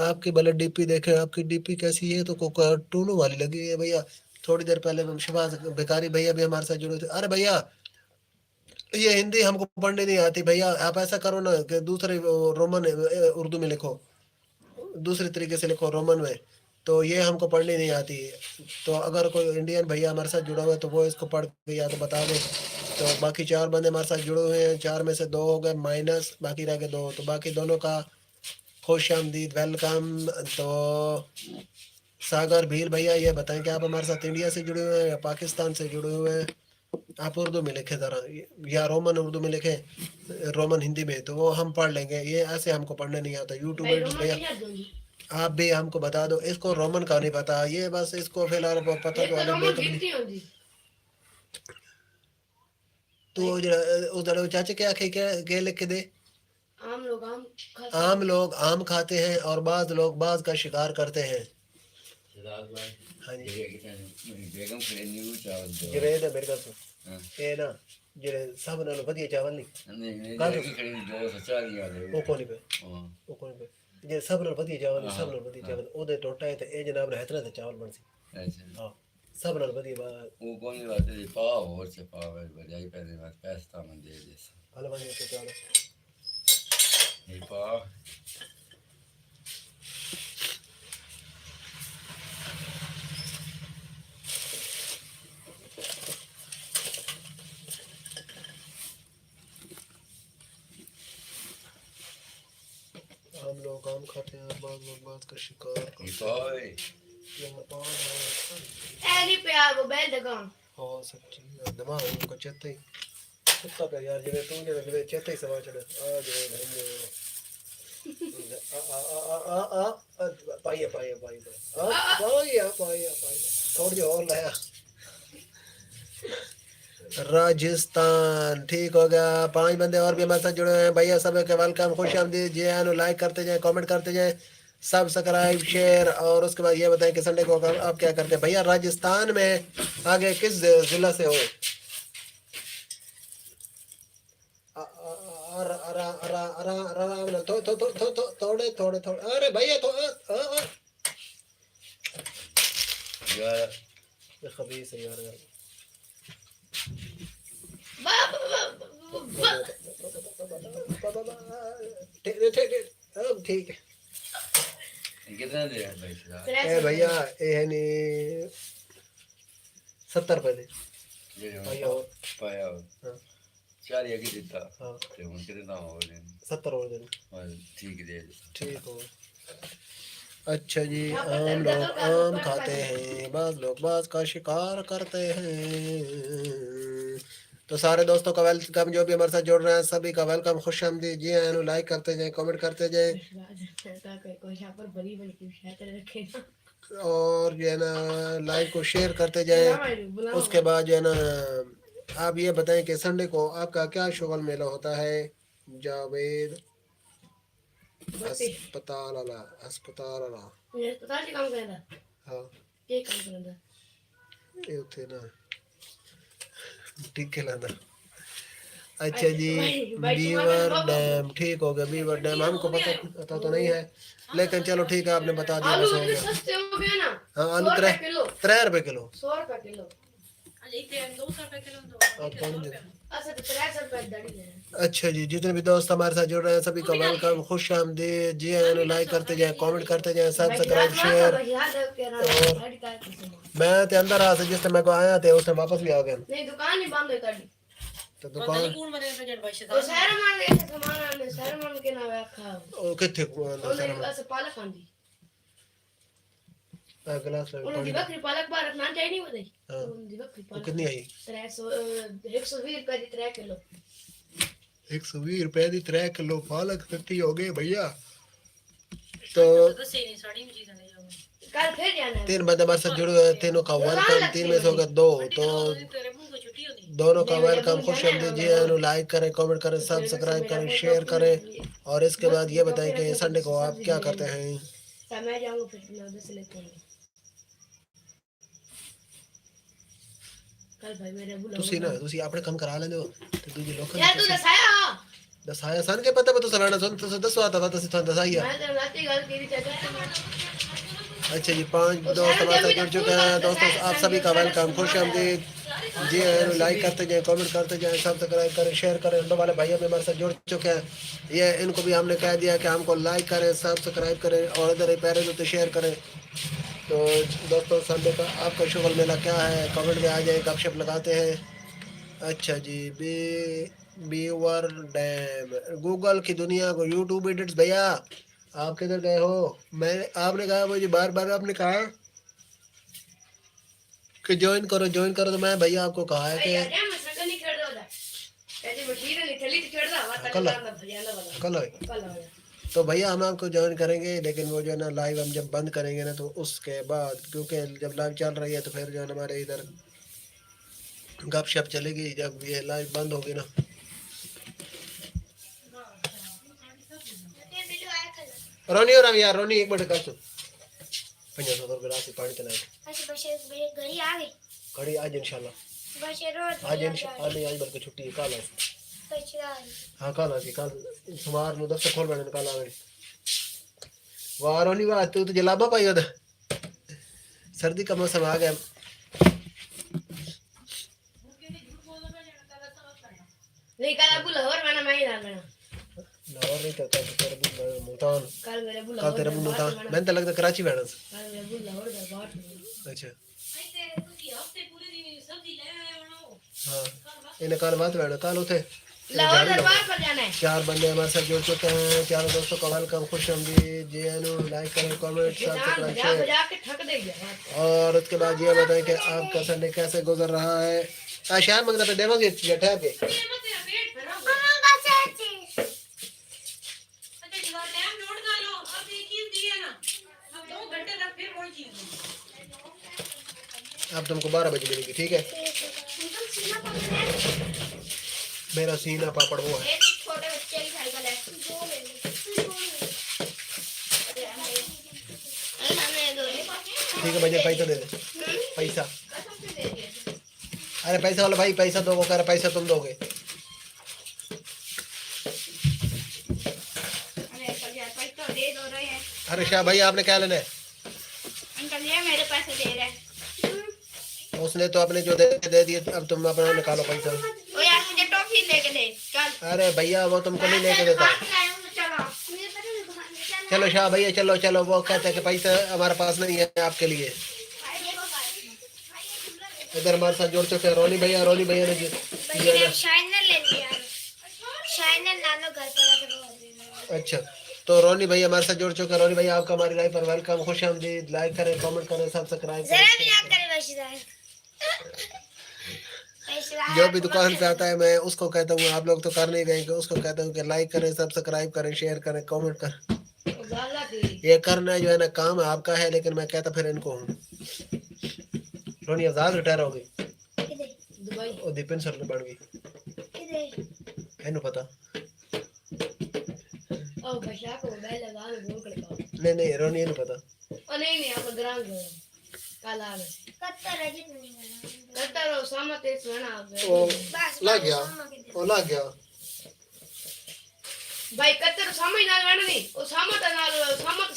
आपकी भले डीपी देखें, आपकी डीपी कैसी है, तो कार्टूनों वाली लगी है भैया। थोड़ी देर पहले शहबाज भिखारी भैया भी हमारे साथ जुड़े थे। अरे भैया ये हिंदी हमको पढ़ने नहीं आती भैया, आप ऐसा करो ना कि दूसरे रोमन उर्दू में लिखो, दूसरे तरीके से लिखो रोमन में, तो ये हमको पढ़नी नहीं आती। तो अगर कोई इंडियन भैया हमारे साथ जुड़ा हुआ है तो वो इसको पढ़ के या तो बता दे। तो बाकी 4 बंदे हमारे साथ जुड़े हुए हैं, 4 में से 2 हो गए माइनस, बाकी रह गए 2, तो बाकी दोनों का खुश आमदीद, वेलकम। तो सागर भील भैया ये बताएं कि आप हमारे साथ इंडिया से जुड़े हुए हैं या पाकिस्तान से जुड़े हुए हैं। आप उर्दू में लिखे ज़रा, या रोमन उर्दू में लिखे, रोमन हिंदी में, तो वो हम पढ़ लेंगे। ये ऐसे हमको पढ़ने नहीं आता। यूट्यूब भाई में रोमन भैया नहीं कर दूंगी। आप भी हमको बता दो, इसको रोमन का नहीं पता, ये बस इसको फिलहाल पता ये तो तो अलग रोमन तो नहीं। गिनती होगी। तो उधर चाचा क्या क्या लिख के दे। आम लोग आम खाते आम हैं। लोग आम खाते हैं और बाज लोग बाज का शिकार करते हैं। सिराज भाई हाँ जी, ये कितने बेगम खड़े न्यू चावल दो ਜਿਹੜੇ ਨਾ ਮੇਰੇ ਕੋਲ हाँ ਇਹ ਨਾ ਜਿਹੜੇ ਸਭ ਨਾਲੋਂ ਵਧੀਆ ਚਾਵਲ ਨਹੀਂ, नहीं नहीं कादो ये खड़े दो सच्चा दिया दे ਉਹ ਕੋਲ ਨਹੀਂ ਪਏ, हाँ ਉਹ ਕੋਲ ਨਹੀਂ ਪਏ। ਜਿਹੜੇ ਸਭ ਨਾਲੋਂ ਵਧੀਆ ਚਾਵਲ ਨਹੀਂ, ਸਭ हाँ ਨਾਲੋਂ ਵਧੀਆ हाँ ਚਾਵਲ ਉਹਦੇ ਟੋਟਾ ਹੈ, ਤੇ ਇਹ ਜਨਾਬ ਰਹਿਤ ਨਾਲ ਚਾਵਲ ਬਣ ਸੀ। ऐसे ਹਾਂ ਸਭ ਨਾਲੋਂ ਵਧੀਆ ਬਾਤ वो कौन सी बात है पाव और से पाव है बजाई पहले बात पैसा मन दे जैसे ਹਲਵਾ ਨਹੀਂ ਤੇ ਚਾਵਲ। ये पाव आम लोग आम खाते हैं और बाज लोग बाज का शिकार ये करते पाव है हैं। यहाँ पान है, ऐरी पे आ वो बैल दगाम। हाँ सच्ची दिमाग उनका चेता ही कुत्ता पे यार, जिन्हें तू जिन्हें चेता ही सवा चढ़े आ जो नहीं पाइया पाइया पाइया पाइया पाइया पाइया थोड़ी और लाया। राजस्थान ठीक हो गया। 5 बंदे और भी हमारे साथ जुड़े हुए हैं भैया, सब के वेलकम, खुश आमदीद जी आनो, लाइक करते जाए, कमेंट करते जाए, सब्सक्राइब शेयर। और उसके बाद ये बताएं कि संडे को आप क्या करते हैं भैया। राजस्थान में आगे किस जिला से हो। थोड़े थोड़े थोड़े अरे भैया तो यार खबीस है यार। ठीक है ये कितना दे रहा भाई सिराज ए भैया ये नहीं 70 रुपए दे ये जो भैया और पाया हो हाँ चार या की देता हाँ तो उन कितना हो रहे 70 और दे दो। और ठीक दे ठीक हो। अच्छा जी, आम लोग आम खाते हैं, बाज लोग बाज का शिकार करते हैं। तो सारे दोस्तों का वेलकम, जो भी हमारे साथ जुड़ रहे हैं सभी का वेलकम, खुश आमदीद जी आनो, लाइक करते जाए, कमेंट करते जाए, कोई यहाँ पर बड़ी बड़ी की शायद रखेगा। और जो है ना लाइव को शेयर करते जाए। उसके बाद जो है ना आप ये बताएं कि संडे को आपका क्या शुगल मेला होता है। जावेद अस्पताल वाला ये अस्पताल से काम करना। हाँ ये काम करना। ये उठे ना टीके लाना। अच्छा जी, बीवर डैम, ठीक हो गया। बीवर डैम हमको पता तो नहीं है, लेकिन चलो ठीक है, आपने बता दिया आलू बस हो इतने गया। सस्ते हो गए ना। हाँ आलू 100 रुपए किलो। 3 रुपए किलो। 100 रुपए किलो। आप कौन दे? अच्छा तो 300 रुपए दड़ी है। अच्छा जी, जितने भी दोस्त हमारे साथ जुड़ रहे हैं सभी का वेलकम, खुश आमदीद जी। आए लाइक करते जाए, कमेंट करते जाए, सब्सक्राइब शेयर। मैं ते अंदर आ से जिस टाइम मैं को आया थे उस टाइम वापस भी आ गया। नहीं दुकान ही बंद है तड़ी। तो दुकान तो सारा मान ले सामान आने सारा मान के ना रखा। ओ किथे को अंदर उन्हें सारा बस पालक आंदी। गिलास में उन्हें पानी। बकरी पालक बार रखना चाहिए नहीं बताई। हाँ। उन्हें बकरी वो पालक कितनी आई? 300 120 रुपए की 3 किलो। 120 रुपए की 3 किलो पालक कितनी हो गई भैया? तो कल फिर जाना है। 3 बंदे हमारे साथ जुड़े हुए हैं, तीनों का वेलकम। 3 में से हो गया 2, तो दोनों का वेलकम, खुश आमदीद जी। आए लाइक करें, कमेंट करें, सब्सक्राइब करें, शेयर करें। और इसके बाद ये बताएं कि संडे को आप क्या करते हैं? मैं जाऊंगा फिर मैं उधर से लेते हैं। कल भाई मेरे बुला ਤੁਸੀਂ ਆਪਣੇ ਕੰਮ ਕਰਾ ਲੈਂਦੇ ਹੋ ਤੇ ਦੂਜੇ ਲੋਕਾਂ यार तू दसाया ਦਸਾਇਆ ਸਨ ਕੇ ਪਤਾ ਬਤੋ ਸਲਾਣਾ ਸੁਣ ਤੁਸੀਂ ਦੱਸੋ ਆਤਾ ਤੁਸੀਂ ਤੁਹਾਨੂੰ ਦਸਾਇਆ। मैं तो रात की गल तेरी चाचा। अच्छा जी, 5 दोस्त हमारे साथ जुड़ चुके हैं। दोस्तों आप सभी का वेलकम, खुश आमदीद जी। लाइक करते जाएं, कमेंट करते जाएं, सब्सक्राइब करें, शेयर करें। इंडो वाले भैया भी हमारे साथ जुड़ चुके हैं। ये इनको भी हमने कह दिया कि हमको लाइक करें, सब्सक्राइब करें और इधर पैरे तो शेयर करें। तो दोस्तों संडे का आपका शुगल मेला क्या है, कमेंट में आ जाए, गपशप लगाते हैं। अच्छा जी, बीवर डैम, गूगल की दुनिया को यूट्यूब एडिट्स। भैया आप किधर गए हो? मैं आपने कहा मुझे बार बार आपने कहा कि ज्वाइन करो ज्वाइन करो, तो मैं भैया आपको कहा है कि कल है। तो भैया हम आपको ज्वाइन करेंगे, लेकिन वो जो है ना लाइव हम जब बंद करेंगे ना तो उसके बाद, क्योंकि जब लाइव चल रही है तो फिर जो है ना हमारे इधर गपशप चलेगी। जब ये लाइव बंद होगी ना रोनी और हम यार रोनी एक मिनट कर सो 500 गिलास पानी चलाए। घड़ी आ गई घड़ी आज इंशाल्लाह आज आज बल्कि छुट्टी है, कल है। हाँ कल आती, कल सोमवार नु दफ्तर खोल बैठे कल आवे। वाह रोनी वाह, तू तो जलाबा पाई उधर। सर्दी का मौसम आ गया। नहीं कल अबू लाहौर में ना मैं ही ना लाहौर नहीं तो तेरे मुल्तान, कल मेरे बुला कल तेरे मुल्तान, मैंने तो लगता कराची बैठा। कल मेरे बुला लाहौर का बात। अच्छा हाँ इन्हें कल बात बैठा, कल उठे लाहौर दरबार पर जाना है। 4 बंदे हमारे साथ जुड़ चुके हैं। चारों दोस्तों का वेलकम, खुश आमदीद जी। लाइक करें, कमेंट, सब्सक्राइब शेयर। बजा के ठक देगा। और उसके बाद ये बताएं कि आपका संडे कैसे गुजर रहा है। शायद मंगता पे देवांगे ठहर के। अब तुमको 12 बजे मिलेगी, ठीक है? मेरा सीना पापड़ वो है। छोटे बच्चे की साइकिल है ठीक है भैया, पैसा दे दे पैसा। अरे पैसा वाला भाई पैसा दो, वो कह रहा पैसा तुम दोगे। अरे शाह भाई आपने क्या लेना है? अंकल ये मेरे पैसे दे रहे हैं। उसने तो अपने जो दे दिए, अब तुम अपना निकालो पैसा। ओ यार मुझे टॉफी लेके दे चल। अरे भैया वो तुमको नहीं लेके देता। चलो चलो शाह भैया चलो चलो, वो कहते हैं कि पैसा हमारे पास नहीं है आपके लिए। इधर हमारे साथ जुड़ चुके हैं रोनी भैया ने भैया शाइनर ले लिया, शाइनर ला लो घर पर। अच्छा तो रोनी भैया हमारे साथ जुड़ चुके हैं। रोनी भैया आपका हमारी लाइफ पर वेलकम, खुश आमदीद। लाइक करें, कमेंट करें, सब्सक्राइब जरा भी याद करें। करे वैसे जो भी दुकान पे आता है मैं उसको कहता हूँ, आप लोग तो कर नहीं गए, उसको कहता हूँ कि लाइक करें, सब्सक्राइब करें, शेयर करें, कमेंट करें। ये करना जो है ना काम आपका है, लेकिन मैं कहता फिर इनको हूँ। रोनी आजाद रिटायर हो गई, दुबई वो दीपिन सर ने बढ़ गई, पता ओ बशा को मोबाइल लगा लो बोल कर नहीं रोनी पता। ओ नहीं आप ग्रांग कल आ गए कत्ता रजित नहीं करता रहो सहमत एक रहना ओ बस लग गया सामने के दे। ओ लग गया भाई करते रहो सामने नाल रहना नहीं वो सहमत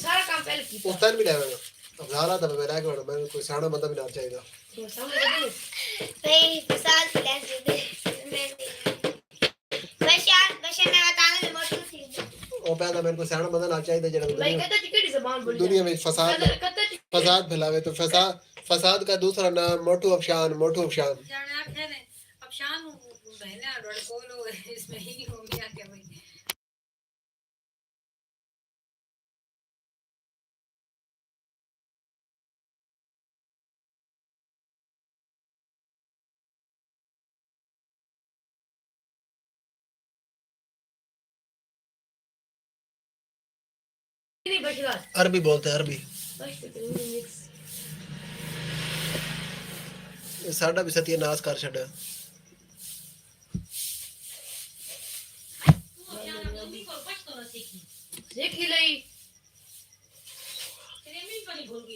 सारा काम पहले की उस टाइम भी लेवेगा अब ज़ारा था मैं लाके मैं कोई साड़ा बंदा भी ना चाहिए तो सामने नहीं भाई फसाद प्लान दे दे मैं बस यार मैं बताने में मोटू थी ओ पहला मेरे को साड़ा बंदा ना चाहिए भाई जरा कहता चिकड़ी जबान बोल दुनिया में फसाद कहता फैलावे तो फसाद का दूसरा नाम मोटू अफशान जाना है ने अब शान बहना लड़कों इसमें ही हो गया क्या भाई नहीं बचला अरबी बोलते हैं अरबी बस तो मिक्स साडा भी सत्यानाश कर छड़ा देख ही लई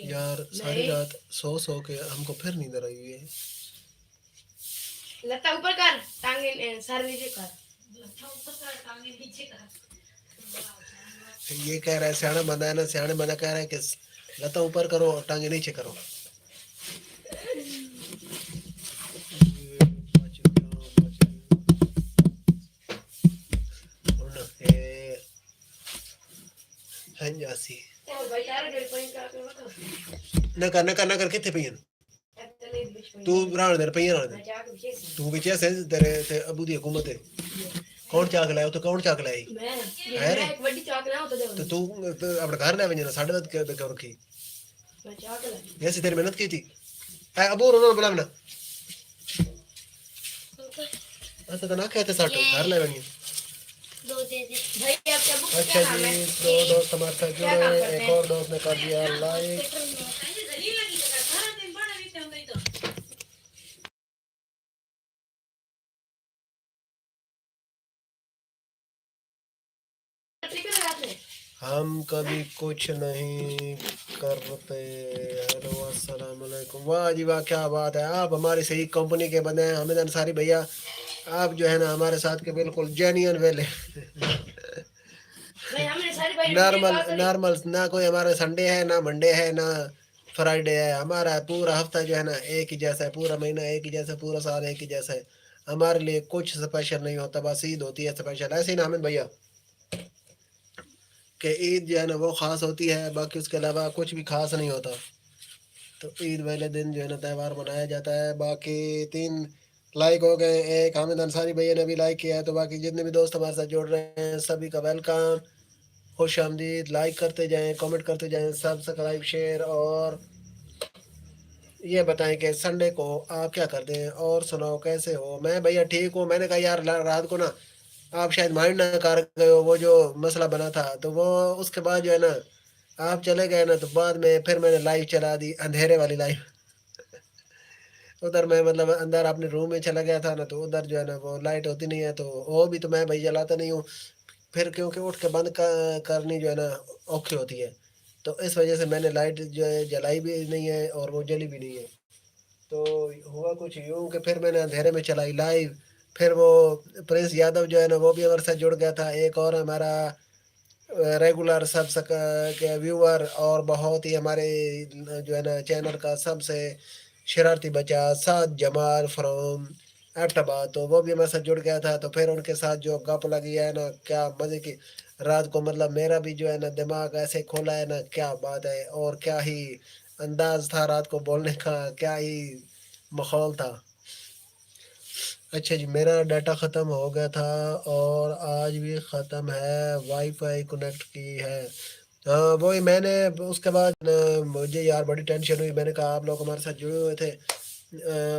यार सारी रात सो के हमको फिर नींद आई हुई है लता ऊपर कर टांगे सर नीचे कर ये कह रहा है सियाना बंदा है ना सियाने बंदा कह रहा है कि लता ऊपर करो और टांगे नीचे करो हंजासी ओ भाई तारा डेढ़ पॉइंट का बता न कर किथे पईन चले बीच में तू राण दे पईन राण दे मैं जाके विशेष तू विचे से तेरे ते अबू दी हुकूमत है कौन चाक लायो तो कौन चाक लाई मैं है रे? एक बड़ी चाक ना तो तो दे तू अपने घर ले वजना साढ़े दस के रखी मैं चाक ला ऐसी तेरी मेहनत की थी ए अबू रोना बुला ना ऐसा तो ना कहते साठ घर ले वनी दो दे दे भाई आप क्या बुक अच्छा क्या नाम जी है दो दोस्त हमारे साथ क्या काम जुड़े करते एक हैं? और दोस्त ने कर दिया लाइक दलील लगी तो सारा दिन बड़ा रीते होंगे तो ठीक है रात में हम कभी कुछ नहीं करते हेलो अस्सलाम वालेकुम वाह जी वाह क्या बात है आप हमारी सही कंपनी के बंदे हैं हामिद अंसारी भैया आप जो है ना हमारे साथ के बिल्कुल जेन्युइन वेले भाई हमने सारी भाई नॉर्मल ना कोई हमारा संडे है ना मंडे है ना फ्राइडे है हमारा पूरा हफ्ता जो है ना एक ही जैसा है पूरा महीना एक ही जैसा पूरा साल एक ही जैसा है हमारे लिए कुछ स्पेशल नहीं होता बस ईद होती है स्पेशल ऐसे ही ना हामिद भैया कि ईद जो है ना वो ख़ास होती है बाकी उसके अलावा कुछ भी ख़ास नहीं होता तो ईद वाले दिन जो है ना त्यौहार मनाया जाता है बाकी 3 लाइक हो गए एक हामिद अंसारी भैया ने भी लाइक किया है तो बाकी जितने भी दोस्त हमारे साथ जुड़ रहे हैं सभी का वेलकम खुश आमदीद लाइक करते जाएं कमेंट करते जाएं सब्सक्राइब शेयर और ये बताएं कि संडे को आप क्या करते हैं और सुनाओ कैसे हो मैं भैया ठीक हूँ मैंने कहा यार रात को ना आप शायद माइंड ना कर गए हो वो जो मसला बना था तो वो उसके बाद जो है ना आप चले गए ना तो बाद में फिर मैंने लाइव चला दी अंधेरे वाली लाइव उधर मैं मतलब अंदर अपने रूम में चला गया था ना तो उधर जो है ना वो लाइट होती नहीं है तो वो भी तो मैं भाई जलाता नहीं हूँ फिर क्योंकि उठ के बंद करनी जो है ना औखी होती है तो इस वजह से मैंने लाइट जो है जलाई भी नहीं है और वो जली भी नहीं है तो हुआ कुछ यूँ कि फिर मैंने अंधेरे में चलाई लाइव फिर वो प्रिंस यादव जो है ना वो भी हमारे साथ जुड़ गया था एक और हमारा रेगुलर सब के व्यूअर और बहुत ही हमारे जो है ना चैनल का सबसे शरारती बच्चा साद जमाल फ्रॉम एबटाबाद तो वो भी हमारे साथ जुड़ गया था तो फिर उनके साथ जो गप लगी है ना क्या मज़े की रात को मतलब मेरा भी जो है ना दिमाग ऐसे खोला है ना क्या बात है और क्या ही अंदाज था रात को बोलने का क्या ही माहौल था अच्छा जी मेरा डाटा ख़त्म हो गया था और आज भी ख़त्म है वाईफाई कनेक्ट की है हाँ वही मैंने उसके बाद मुझे यार बड़ी टेंशन हुई मैंने कहा आप लोग हमारे साथ जुड़े हुए थे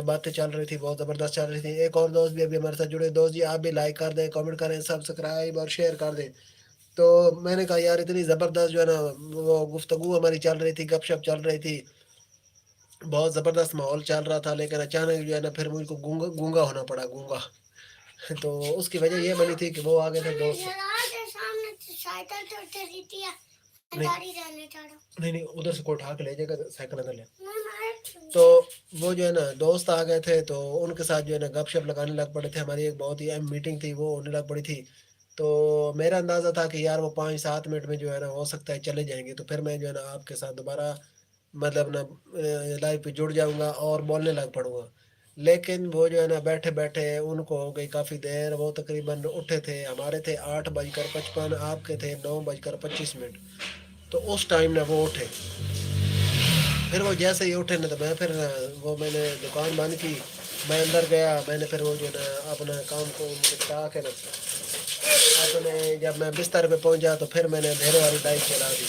बातें चल रही थी बहुत ज़बरदस्त चल रही थी एक और दोस्त भी अभी हमारे साथ जुड़े दोस्त जी आप भी लाइक कर दें कमेंट करें सब्सक्राइब और शेयर कर दें तो मैंने कहा यार इतनी ज़बरदस्त जो है ना वो गुफ्तगू हमारी चल रही थी गपशप चल रही थी बहुत ज़बरदस्त माहौल चल रहा था लेकिन अचानक जो है ना फिर मुझको गूंगा गूंगा होना पड़ा गूंगा तो उसकी वजह ये बनी थी कि वो आ गए थे दोस्त जला के सामने तो साइकिल तो खरीदी है नहीं। गाड़ी जाने चाड़ो नहीं नहीं, उधर से कोई उठा के ले जाएगा, साइकिल अंदर ले। ना मार तो वो जो है ना दोस्त आ गए थे, तो उनके साथ जो है ना गपशप लगाने लग पड़े थे। हमारी एक बहुत ही अहम मीटिंग थी, वो होने लग पड़ी थी। तो मेरा अंदाज़ा था कि यार वो 5-7 मिनट में जो है ना हो सकता है चले जाएंगे, तो फिर मैं जो है ना आपके साथ दोबारा मतलब ना लाइव पे जुड़ जाऊंगा और बोलने लग पड़ूंगा। लेकिन वो जो है ना बैठे बैठे उनको हो गई काफ़ी देर। वो तकरीबन उठे थे, हमारे थे 8:55, आपके थे 9:25। तो उस टाइम ना वो उठे। फिर वो जैसे ही उठे ना, तो मैं फिर वो मैंने दुकान बंद की, मैं अंदर गया। मैंने फिर वो जो है ना अपना काम को निपटा के ना अपने जब मैं बिस्तर पे पहुंचा, तो फिर मैंने अंधेरे वाली लाइट चला दी।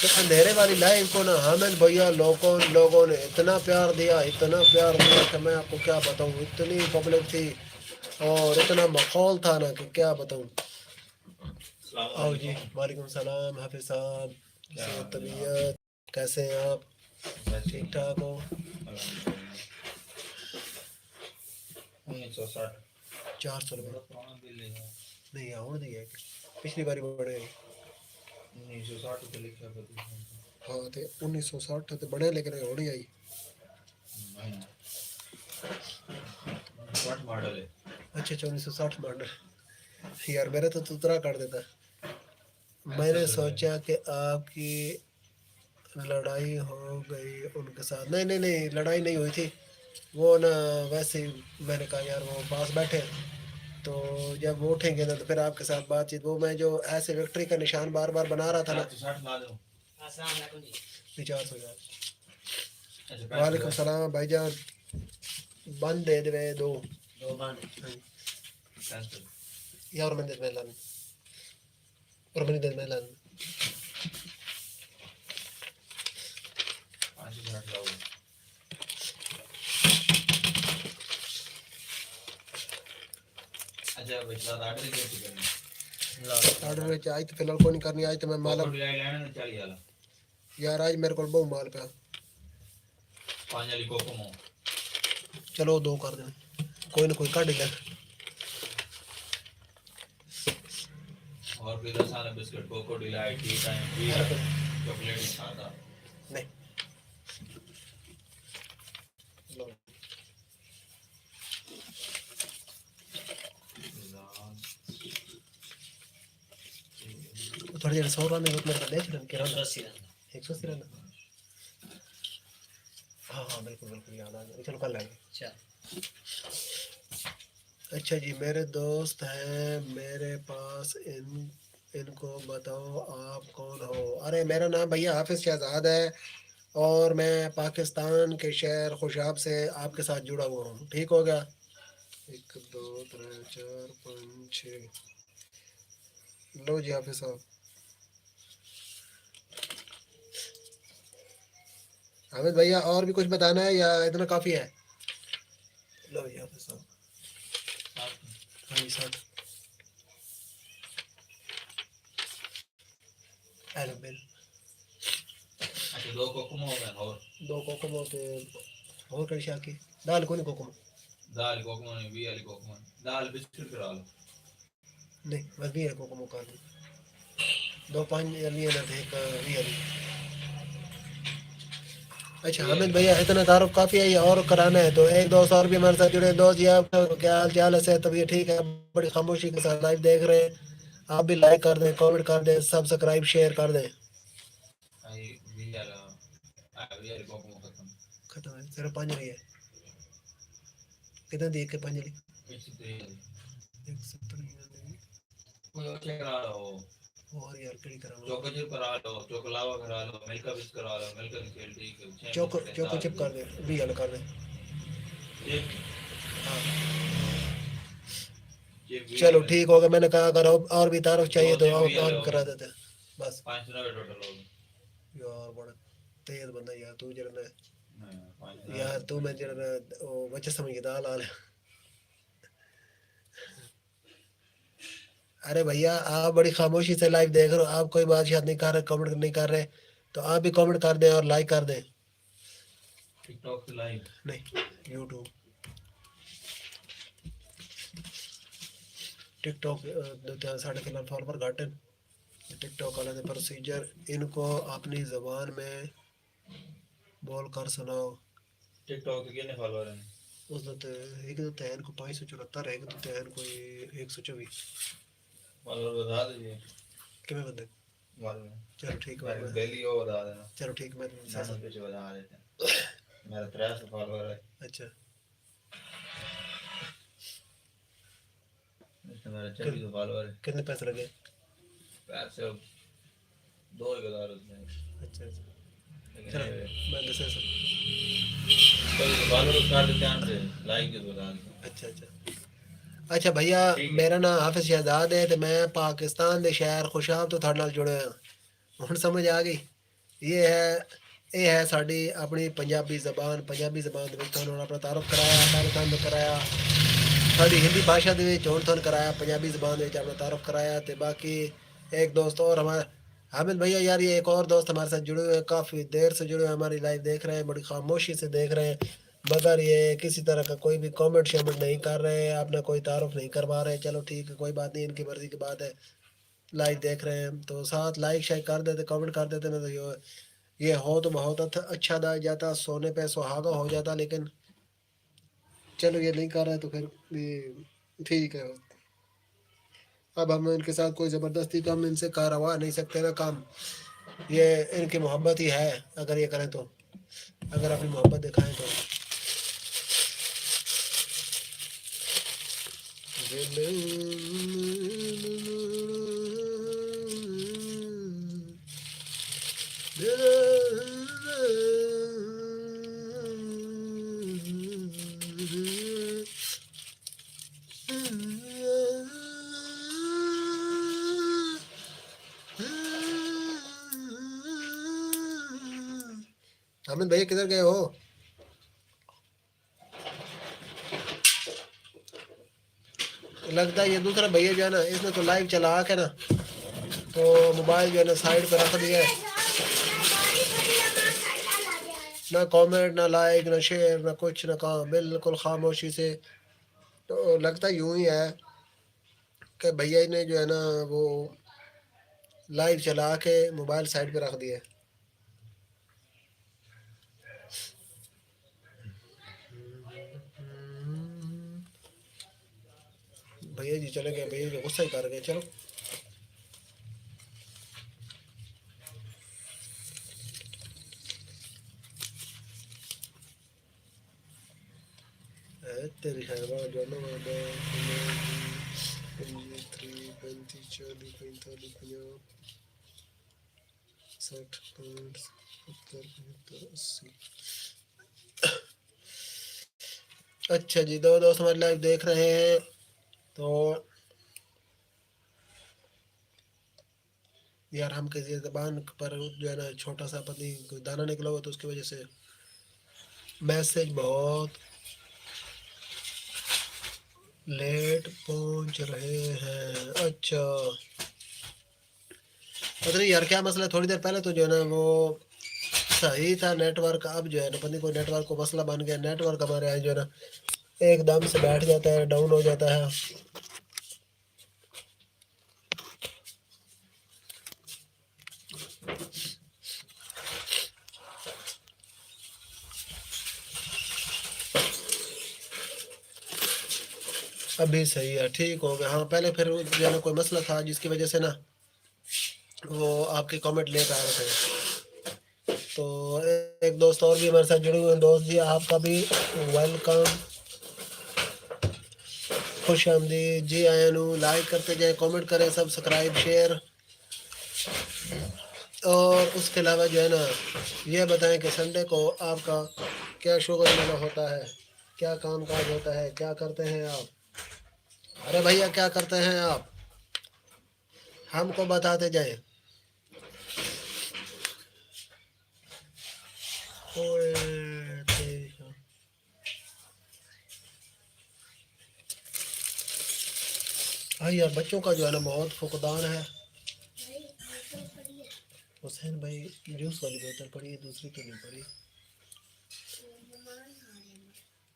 तो अंधेरे वाली लाइट को ना हामिद भैया लोगों ने इतना प्यार दिया, इतना प्यार दिया कि मैं आपको क्या बताऊं। इतनी पब्लिक थी और इतना माहौल था ना कि क्या बताऊं। आओ जी, वालेकुम सलाम हाफिज साहब, कैसे हो, तबीयत कैसे हैं आप, ठीक ठाक हो? 1960 400 रुपये पुराना बिल है नहीं आउण दी है कि पिछली बारी बड़े 1960 पे लिखा है। हाँ तो 1960 तो बड़े, लेकिन होनी आई। नहीं 60 मॉडल है। अच्छा 1960 मॉडल। यार मेरे तो तुतरा कर देता। मैंने सोचा कि आपकी लड़ाई हो गई उनके साथ। नहीं नहीं नहीं, लड़ाई नहीं हुई थी। वो ना वैसे ही मैंने कहा यार वो पास बैठे, तो जब वो उठेंगे ना तो फिर आपके साथ बातचीत। वो मैं जो ऐसे विक्ट्री का निशान बार बार बना रहा था ना। 60 ला दो। 400 यार। अच्छा वालेकुम सलाम भाईजान, बंद दे दे दो या और मंदिर में लान और मंदिर में लान 560 लाओ। अच्छा बचला ऑर्डर कैसे करना? ऑर्डर में आज तो फिलहाल कोई नहीं करनी। आज तो मैं मालम कोकोडी लेना ना 40 वाला। यार आज मेरे को बहुत माल पे। 5 वाली कोकोमो। चलो 2 कर देना, कोई ना कोई काट ले। और भी 10 वाला बिस्किट कोकोडी लाइट टी टाइम भी चॉकलेट सादा। नहीं थोड़ी देर 100 रन में मेरे देख रहे किरण 180 रन। हाँ हाँ बिल्कुल बिल्कुल याद आ गया, चलो कल आएंगे। अच्छा जी, मेरे दोस्त हैं मेरे पास, इनको बताओ आप कौन हो। अरे मेरा नाम भैया हाफिज शहजाद है और मैं पाकिस्तान के शहर खुशाब से आपके साथ जुड़ा हुआ हूँ। ठीक हो गया? 1 2 3 4 5 6 लो जी हाफिज साहब। हामिद भैया और भी कुछ बताना है या इतना काफ़ी है? लो जी हाफिज साहब। हाँ जी 60 हेलो बिल। अच्छा 2 कोकोमो हो गए और 2 कोकोमो के और कड़ी शाकी दाल को नहीं कोकोमो दाल कोकोमो नहीं 20 वाली कोकोमो। दाल बिस्किट करा लो। नहीं बस भी है कोकोमो का 2 5 वाली है ना, एक वाली। अच्छा हामिद भैया इतना तारुफ काफ़ी है, ये और कराना है तो एक दोस्त और भी हमारे साथ जुड़े। दोस्त जी आपका क्या हाल चाल है? तब ये ठीक है? बड़ी खामोशी के साथ लाइव देख रहे हैं। आप भी लाइक कर दें, कमेंट कर दें, सब्सक्राइब शेयर कर दें। आई 20 वाला 20 वाली कोकोमो खत्म। खत्म है, सिर्फ 5 रही है। कितने दिए के 5 ली? 170 कोई और चेक करा लो। और यार कड़ी कराऊंगा। चोको चिप करा लो, चोकलावा करा लो, मिल्का बिस्क करा लो, मिल्का बिस्किट ठीक है। चोको चिप कर दे, 20 वाला कर दे। ठीक हाँ चिप चलो ठीक होगा। मैंने कहा अगर और भी तारुफ चाहिए तो और भी करा देते हैं बस। 590 टोटल हो गए। यार बड़ा तेज बंदा यार तू जरा हां यार तू मैं जरा वो बच्चे समझ के दाल आल। अरे भैया आप बड़ी खामोशी से लाइव देख रहे हो, आप कोई बात शायद नहीं कर रहे, कमेंट नहीं कर रहे, तो आप भी कमेंट कर दें और लाइक कर दें। टिकटॉक पे लाइव नहीं यूट्यूब टिकटॉक साढ़े फिलहाल फॉलोवर घट हैं। टिकटॉक वाले ने प्रोसीजर इनको अपनी ज़बान में बोल कर सुनाओ। टिकटॉक के कितने फॉलोअर हैं? उसने तो एक तो तैन को 574 है, एक तो तैन को 124 फॉलोअर बता दीजिए कि मैं बंदे मालूम है। चलो ठीक है मेरे मैं डेली वो बता देना। चलो ठीक मैं मैसेज पे बता देते हैं। मेरा 300 फॉलोअर है। अच्छा इसमें मेरा 24 फॉलोअर है। कितने पैसे लगे? पैसे 2000 उसमें। अच्छा अच्छा लेकिन चलो ये मैं दस ऐसा कोई फॉलोअर कर देते हैं हमसे लाइक भी बता दें। अच्छा अच्छा अच्छा भैया ठीक है। मेरा नाम हाफिज शहजाद है तो मैं पाकिस्तान के शहर खुशाब तो थोड़े नाल जुड़े हाँ ਹੁਣ ਸਮਝ ਆ ਗਈ ਇਹ ਹੈ ਸਾਡੀ ਆਪਣੀ ਪੰਜਾਬੀ ਜ਼ਬਾਨ ਦੇ ਵਿੱਚ ਤੁਹਾਨੂੰ ਆਪਣਾ ਤਾਰਫ ਕਰਾਇਆ ਪਹਿਲੇ ਤੁਹਾਨੂੰ ਕਰਾਇਆ ਸਾਡੀ हिंदी भाषा ਦੇ ਵਿੱਚ ਹੁਣ ਤੁਹਾਨੂੰ ਕਰਾਇਆ ਪੰਜਾਬੀ ਜ਼ਬਾਨ ਦੇ ਵਿੱਚ ਆਪਣਾ तारुफ कराया तो बाकी एक दोस्त और हमारे हामिद भैया यार ये एक और दोस्त हमारे साथ जुड़े हुए हैं काफ़ी देर से जुड़े हुए हमारी लाइव देख रहे हैं बड़ी खामोशी से देख रहे हैं मगर ये किसी तरह का कोई भी कमेंट शेमेंट नहीं कर रहे हैं अपना कोई तारुफ नहीं करवा रहे चलो ठीक है कोई बात नहीं इनकी मर्ज़ी की बात है लाइव देख रहे हैं तो साथ लाइक शाइक कर देते कमेंट कर देते ना तो ये हो तो बहुत अच्छा दा जाता सोने पे सुहागा हो जाता लेकिन चलो ये नहीं कर रहे तो फिर भी ठीक है अब हम इनके साथ कोई ज़बरदस्ती तो हम इनसे करवा नहीं सकते ना काम ये इनकी मोहब्बत ही है अगर ये करें तो अगर अपनी मोहब्बत दिखाएं तो हामिद भैया किधर गए हो? लगता है ये दूसरा भैया जो है ना इसने तो लाइव चला के ना तो मोबाइल जो है ना साइड पर रख दिया है ना कमेंट ना लाइक ना शेयर ना कुछ ना कहा बिल्कुल खामोशी से तो लगता यूं ही है कि भैया ने जो है ना वो लाइव चला के मोबाइल साइड पे रख दिया है भैया जी चले गए भैया जी गुस्सा ही कर गए चलो तेरी हैवा जानो 60 अच्छा जी दो दोस्त हमारे लाइव देख रहे हैं तो यार हम किसी ज़बान पर जो है ना छोटा सा पत्नी कोई दाना निकला हुआ तो उसकी वजह से मैसेज बहुत लेट पहुंच रहे हैं अच्छा पता नहीं यार क्या मसला है थोड़ी देर पहले तो जो है ना वो सही था नेटवर्क अब जो है ना पता नहीं कोई नेटवर्क को मसला बन गया नेटवर्क हमारे यहाँ जो है ना एकदम से बैठ जाता है डाउन हो जाता है अभी सही है ठीक हो गया हाँ पहले फिर जो है ना कोई मसला था जिसकी वजह से ना वो आपके कमेंट लेकर आ रहे थे तो एक दोस्त और भी हमारे साथ जुड़े हुए हैं दोस्त जी आपका भी वेलकम खुश आमदीद जी आयनु लाइक करते जाए कमेंट करें सब्सक्राइब शेयर और उसके अलावा जो है ना ये बताएं कि संडे को आपका क्या शुगर होता है क्या काम काज होता है क्या करते हैं आप अरे भैया क्या करते हैं आप हमको बताते जाए हाँ यार बच्चों का जो है ना बहुत फुकदान है हुसैन भाई जूस वाली बोतल पड़ी है दूसरी तो नहीं पड़ी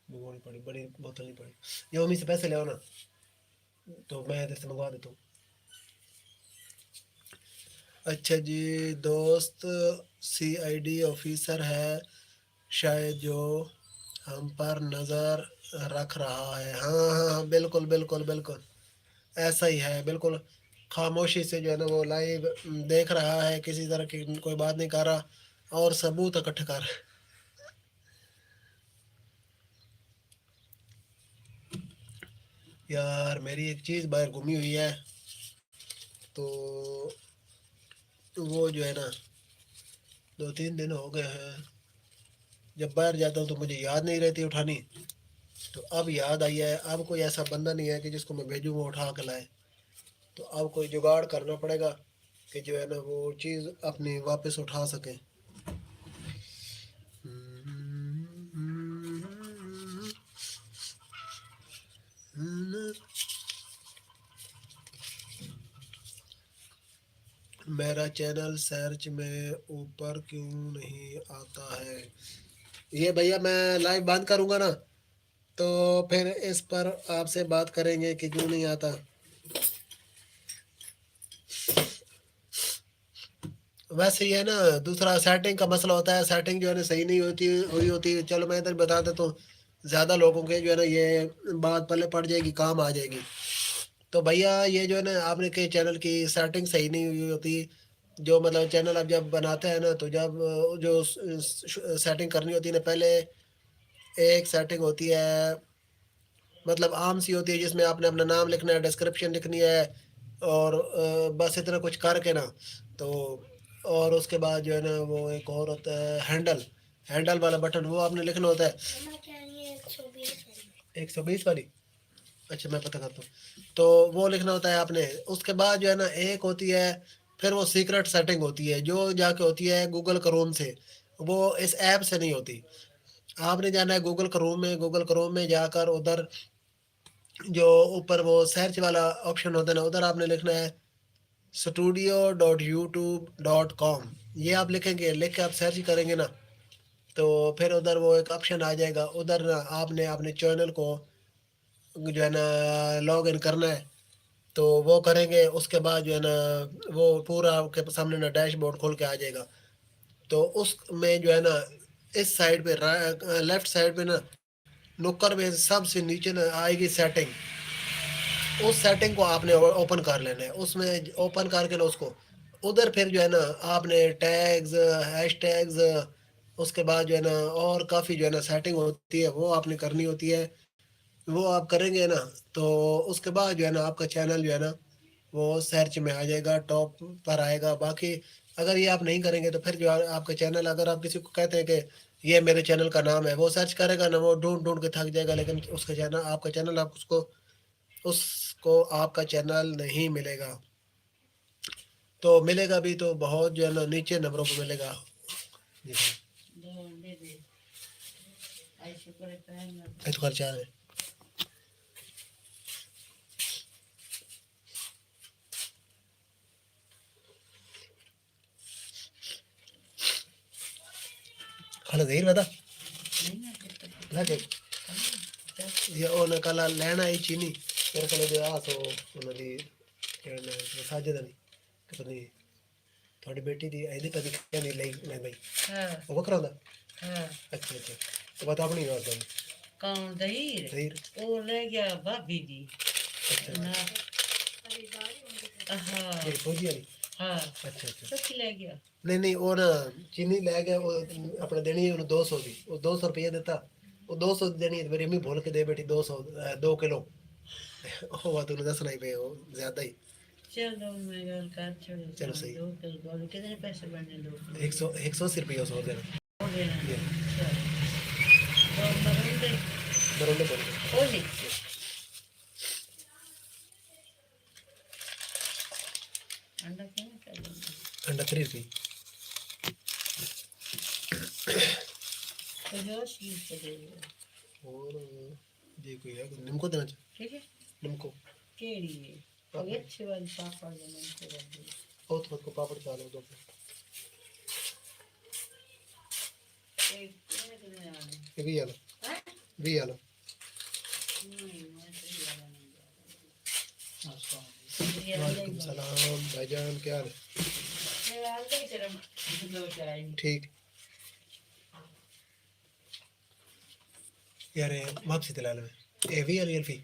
मंगवानी पड़ी बड़ी बोतल नहीं पड़ी ये मम्मी से पैसे ले आओ ना तो मैं इधर से मंगवा देता हूँ अच्छा जी, दोस्त सीआईडी ऑफिसर है शायद जो हम पर नज़र रख रहा है। हाँ हाँ हाँ, बिल्कुल बिल्कुल बिल्कुल ऐसा ही है, बिल्कुल खामोशी से जो है ना वो लाइव देख रहा है, किसी तरह की कोई बात नहीं कर रहा और सबूत इकट्ठे कर रहा है। यार मेरी एक चीज़ बाहर घूमी हुई है, तो वो जो है ना 2-3 दिन हो गए हैं, जब बाहर जाता हूँ तो मुझे याद नहीं रहती उठानी, तो अब याद आई है। अब कोई ऐसा बंदा नहीं है कि जिसको मैं भेजूँ वो उठा के लाए, तो अब कोई जुगाड़ करना पड़ेगा कि जो है ना वो चीज़ अपनी वापस उठा सके। मेरा चैनल सर्च में ऊपर क्यों नहीं आता है? ये भैया मैं लाइव बंद करूंगा ना, तो फिर इस पर आपसे बात करेंगे कि क्यों नहीं आता। वैसे ये ना दूसरा सेटिंग का मसला होता है, सेटिंग जो है ना सही नहीं होती। चलो मैं इधर बता देता हूँ, ज़्यादा लोगों के जो है ना ये बात पल्ले पड़ जाएगी, काम आ जाएगी। तो भैया ये जो है ना आपने के चैनल की सेटिंग सही नहीं हुई होती, जो मतलब चैनल आप जब बनाते हैं ना, तो जब जो सेटिंग करनी होती है ना, पहले एक सेटिंग होती है मतलब आम सी होती है, जिसमें आपने अपना नाम लिखना है, डिस्क्रिप्शन लिखनी है और बस इतना कुछ करके ना, तो और उसके बाद जो है ना वो एक और होता है हैंडल, हैंडल वाला बटन, वो आपने लिखना होता है। मम्मा क्या ये 120 120 वाली, अच्छा मैं पता करता हूँ। तो वो लिखना होता है आपने। उसके बाद जो है ना एक होती है, फिर वो सीक्रेट सेटिंग होती है जो जाके होती है गूगल क्रोम से, वो इस ऐप से नहीं होती। आपने जाना है गूगल क्रोम में, गूगल क्रोम में जाकर उधर जो ऊपर वो सर्च वाला ऑप्शन होता है ना, उधर आपने लिखना है studio.youtube.com। ये आप लिखेंगे, लिख के आप सर्च करेंगे ना, तो फिर उधर वो एक ऑप्शन आ जाएगा, उधर ना आपने अपने चैनल को जो है ना लॉग इन करना है। तो वो करेंगे, उसके बाद जो है ना वो पूरा आपके सामने ना डैशबोर्ड खोल के आ जाएगा। तो उसमें जो है ना इस साइड पे लेफ्ट साइड पे ना नुक्कड़ में सबसे नीचे ना आएगी सेटिंग, उस सेटिंग को आपने ओपन कर लेना है। उसमें ओपन करके ना उसको उधर फिर जो है ना आपने टैग्स, हैशटैग्स, उसके बाद जो है ना और काफ़ी जो है ना सेटिंग होती है वो आपने करनी होती है। वो आप करेंगे ना, तो उसके बाद जो है ना आपका चैनल जो है ना वो सर्च में आ जाएगा, टॉप पर आएगा। बाकी अगर ये आप नहीं करेंगे तो फिर जो है आपका चैनल, अगर आप किसी को कहते हैं कि ये मेरे चैनल का नाम है, वो सर्च करेगा ना, वो ढूंढ ढूंढ के थक जाएगा, लेकिन उसका चैनल, आपका चैनल, आप उसको आपका चैनल नहीं मिलेगा। तो मिलेगा भी तो बहुत जो है ना नीचे नंबरों पर मिलेगा। जी तो खर्चा है। खाना देर बता लगे ये ओन कला लेना ही चीनी मेरे को दे आ, तो उन्होंने कहना साजिद नहीं कि पता नहीं थोड़ी बेटी दी ऐदी पता क्या नहीं ले भाई वो बकरा होता। अच्छा अच्छा, तो बता अपनी बात है। कौन दहीर दहीर वो ले गया भाभी जी अच्छा ना हाँ ये फौजी वाली। हाँ अच्छा अच्छा, तो ले गया नहीं नहीं वो ना चीनी ले गया, वो अपने देनी है उन्हें 200 दी, वो 200 रुपये देता, वो 200 देनी है, मेरी अम्मी बोल के दे बेटी 200 2 किलो वो बात उन्हें दस नहीं पे वो ज्यादा ही। चलो मैं गल कर छोड़ो चलो सही। दो किलो गोल कितने पैसे बनने दो 180 रुपये सौ देना हो देना ये तो मरून दे बरोंडे बोल हो जी अंडा क्यों कर अंडा 3 रुपये तो जो चीज से दे दो और ये कोई है निम्को देना चाहिए, ठीक है निम्को केड़ी है अब अच्छे वाली पापा ने हमको कर दी बहुत खुद को पापड़ चालो दो एक कितने आने ये भी आलो हैं भी आलो। नहीं मैं तो वाला नहीं जा वालेकुम सलाम भाईजान, क्या हाल है? ठीक यार वापसी दिला ले ए वी एल एल फी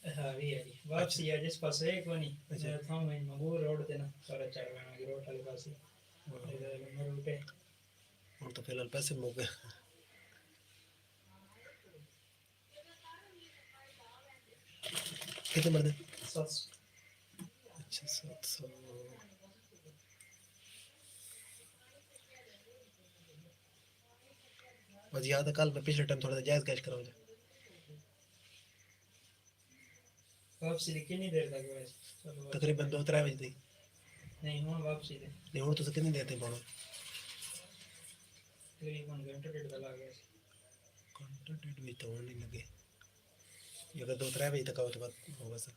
हाँ भी है वापसी है जिस पास है कोनी अच्छा था मैं मगो रोड देना सारा चार वाला की रोड वाले पास इधर नंबर पे हम तो फिलहाल पैसे मुक गए कितने मरदे 700 अच्छा 700 बस याद है कल मैं पिछले टाइम थोड़ा सा जायज कैश करा मुझे वापसी कितनी देर तक वैसे तकरीबन 2-3 बजे तक नहीं हुआ वापसी दे नहीं हूँ तो कितनी देते पाओ तकरीबन घंटे डेढ़ का लग गया कंटेंट भी तो नहीं लगे ये अगर 2-3 बजे तक आओ तो बात होगा सर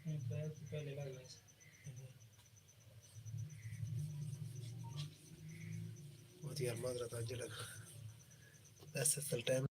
पहले लग गया बहुत यार माजरत आज लगा ऐसे चल टाइम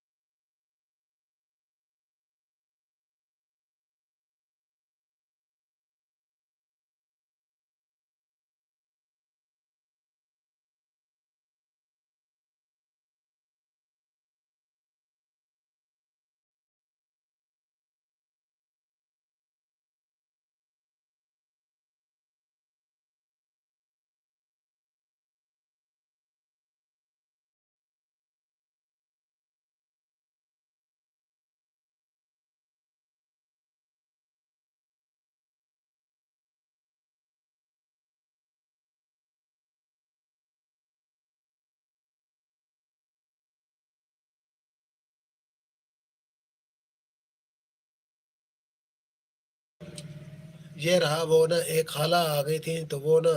ये रहा वो ना एक खाला आ गई थी तो वो ना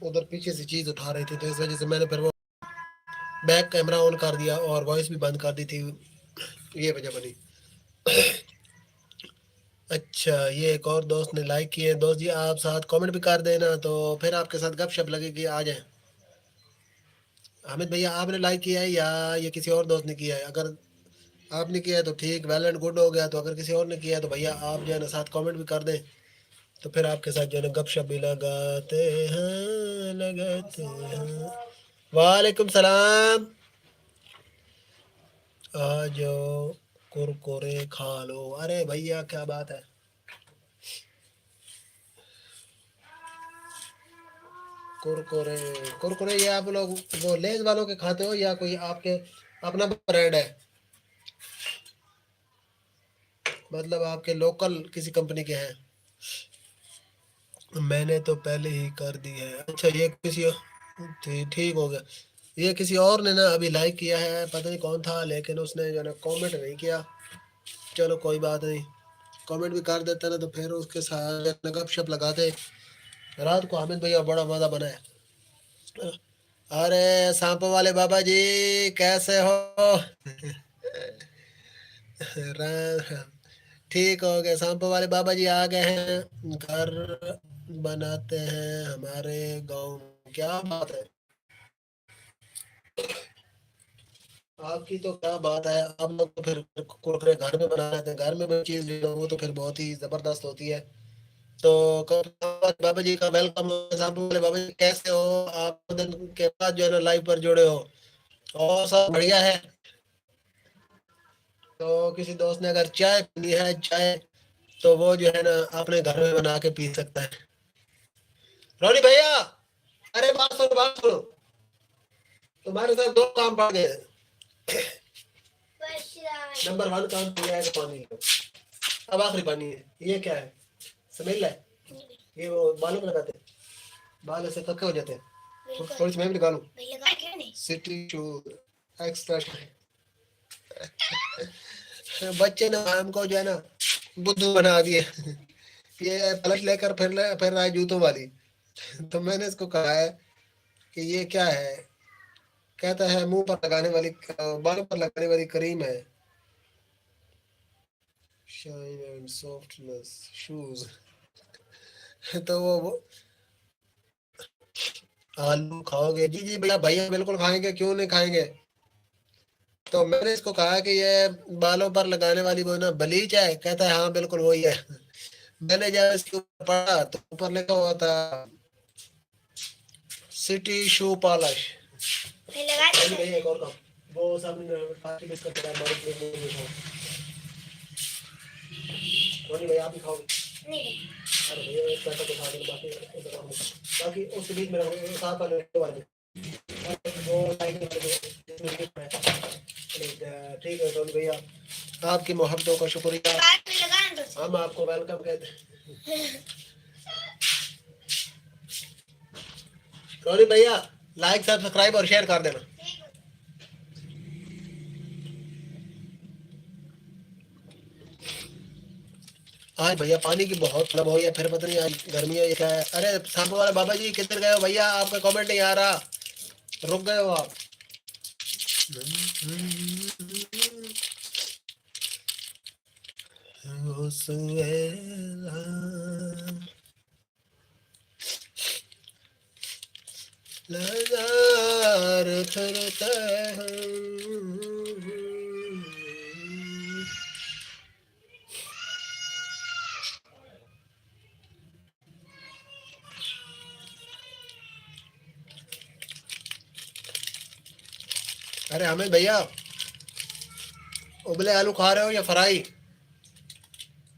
उधर पीछे से चीज उठा रही थी तो इस वजह से मैंने फिर वो बैक कैमरा ऑन कर दिया और वॉइस भी बंद कर दी थी ये वजह बनी अच्छा ये एक और दोस्त ने लाइक किए हैं दोस्त जी आप साथ कमेंट भी कर देना तो फिर आपके साथ गपशप लगेगी आ जाए हामिद भैया आपने लाइक किया है या ये किसी और दोस्त ने किया है अगर आपने किया है तो ठीक वेल एंड गुड हो गया तो अगर किसी और ने किया है तो भैया आप जो है ना साथ कमेंट भी कर दें तो फिर आपके साथ जो है ना गपशप भी लगाते हैं वालेकुम सलाम आ जाओ कुरकुरे खा लो अरे भैया क्या बात है कुरकुरे कुरकुरे ये आप लोग वो लेज वालों के खाते हो या कोई आपके अपना ब्रांड है मतलब आपके लोकल किसी कंपनी के हैं मैंने तो पहले ही कर दी है अच्छा ये किसी ठीक हो गया ये किसी और ने ना अभी लाइक किया है पता नहीं कौन था लेकिन उसने जो ना कमेंट नहीं किया चलो कोई बात नहीं कमेंट भी कर देता ना तो फिर उसके साथ गपशप लगाते रात को हामिद भैया बड़ा मजा बनाया अरे सांपों वाले बाबा जी कैसे हो राम राम ठीक हो गए सांपों वाले बाबा जी आ गए हैं घर बनाते हैं हमारे गांव क्या बात है आपकी तो क्या बात है आप लोग तो फिर कुरकुरे घर में बना लेते हैं घर में चीज वो तो फिर बहुत ही जबरदस्त होती है तो बाबा जी का वेलकम सांपों वाले बाबा जी कैसे हो आप दिन के बाद जो है ना लाइव पर जुड़े हो और सब बढ़िया है तो किसी दोस्त ने अगर चाय पीनी है चाय तो वो जो है ना अपने घर में बना के पी सकता है रोनी भैया अरे बात सुनो तुम्हारे साथ 2 काम पड़ गए नंबर 1 काम किया है तो पानी लो अब आखिरी पानी है ये क्या है स्मेल है ये वो बालों में लगाते बाल ऐसे कक्के हो जाते हैं थोड़ी सी मैं भी निकालूं सिटी टू एक्स्ट्रा बच्चे ने हमको जो है ना बुद्धू बना दिए ये पलट लेकर फिर रहा है जूतों वाली तो मैंने इसको कहा है कि ये क्या है कहता है मुंह पर लगाने वाली बालों पर लगाने वाली क्रीम है शाइन एंड सॉफ्टनेस शूज तो वो आलू खाओगे जी जी भैया भैया बिल्कुल खाएंगे क्यों नहीं खाएंगे तो मैंने इसको कहा कि ये बालों पर लगाने वाली वो ना ब्लीच है कहता है हाँ बिल्कुल वही है मैंने जब इसके ऊपर पढ़ा तो ऊपर लिखा हुआ था सिटी शू पॉलिश। ये लगा दे भैया एक और काम, वो सब पार्टी मिस करते हैं हमारे प्लेट में नहीं खाओ। रोनी भैया आप ही खाओगे? नहीं अरे भैया एक पैसा तो खा देना, बाकी उसके बीच में साथ वाले वाले वो लाइटिंग ठीक है रोनी भैया, आपकी मोहब्बतों का शुक्रिया, बाद में लगाना तो हम आपको वेलकम कहते हैं। रोनी भैया लाइक सब्सक्राइब और शेयर कर देना। आज भैया पानी की बहुत तलब हो, या फिर पता नहीं आज गर्मी है क्या है। अरे सांप वाले बाबा जी किधर गए हो भैया, आपका कमेंट नहीं आ रहा, रुक गए हो आप। ओ सुहेला, नज़ार फिरते हैं। अरे हमें भैया उबले आलू खा रहे हो या फ्राई,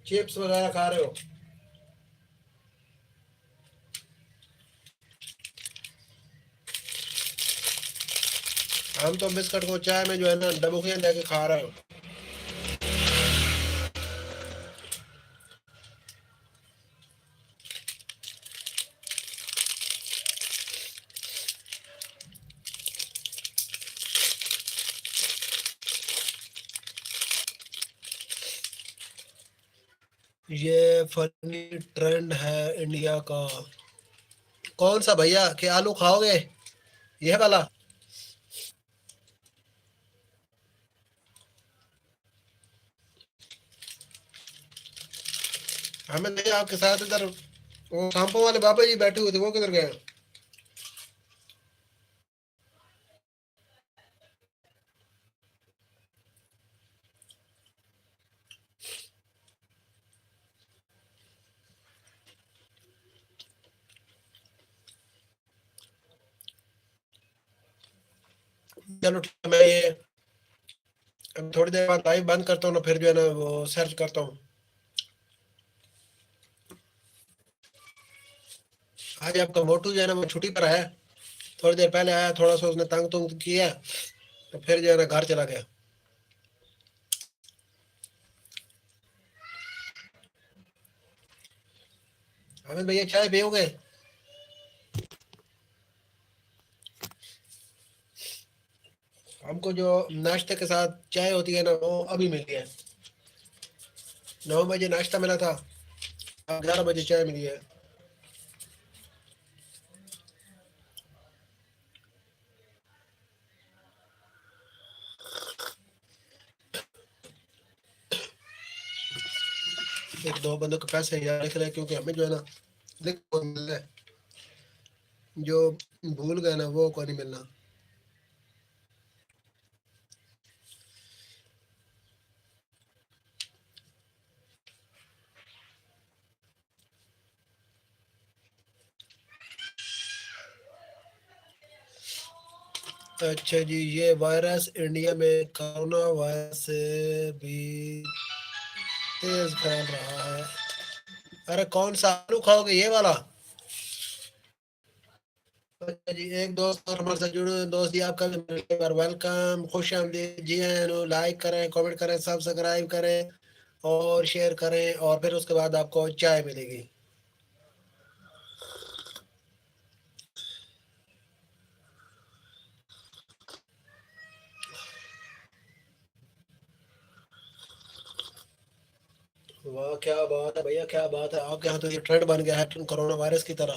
चिप्स वगैरह खा रहे हो? हम तो बिस्कुट को चाय में जो है ना डबुकियां लेके खा रहे हो। ये फनी ट्रेंड है इंडिया का। कौन सा भैया, कि आलू खाओगे यह वाला? हमें नहीं, आपके साथ इधर वो सांपों वाले बाबा जी बैठे हुए थे, वो किधर गए? चलो ठीक है, मैं ये अब थोड़ी देर बाद लाइव बंद करता हूँ ना, फिर जो है ना वो सर्च करता हूँ। आज आपका मोटू जो है ना वो छुट्टी पर है, थोड़ी देर पहले आया, थोड़ा सा उसने तंग तुंग किया तो फिर जो है ना घर चला गया। अमित भैया चाय पियोगे? हमको जो नाश्ते के साथ चाय होती है ना वो अभी मिली है। 9 बजे नाश्ता मिला था, 11 बजे चाय मिली है। एक दो बंदों के पैसे यहाँ लिख रहे हैं, क्योंकि हमें जो है ना लिख को मिल रहा है, जो भूल गए ना वो को नहीं मिलना। अच्छा जी, ये वायरस इंडिया में कोरोना वायरस से भी तेज फैल रहा है। अरे कौन सा आलू खाओगे, ये वाला? अच्छा जी, एक दोस्त और हमारे साथ जुड़े हुए दोस्त जी, आपका भी एक बार वेलकम, खुश आमदीद जी। हैं लाइक करें, कमेंट करें, सब्सक्राइब करें और शेयर करें, और फिर उसके बाद आपको चाय मिलेगी। वाह क्या बात है भैया, क्या बात है, आपके यहाँ तो ये ट्रेंड बन गया है कोरोना वायरस की तरह।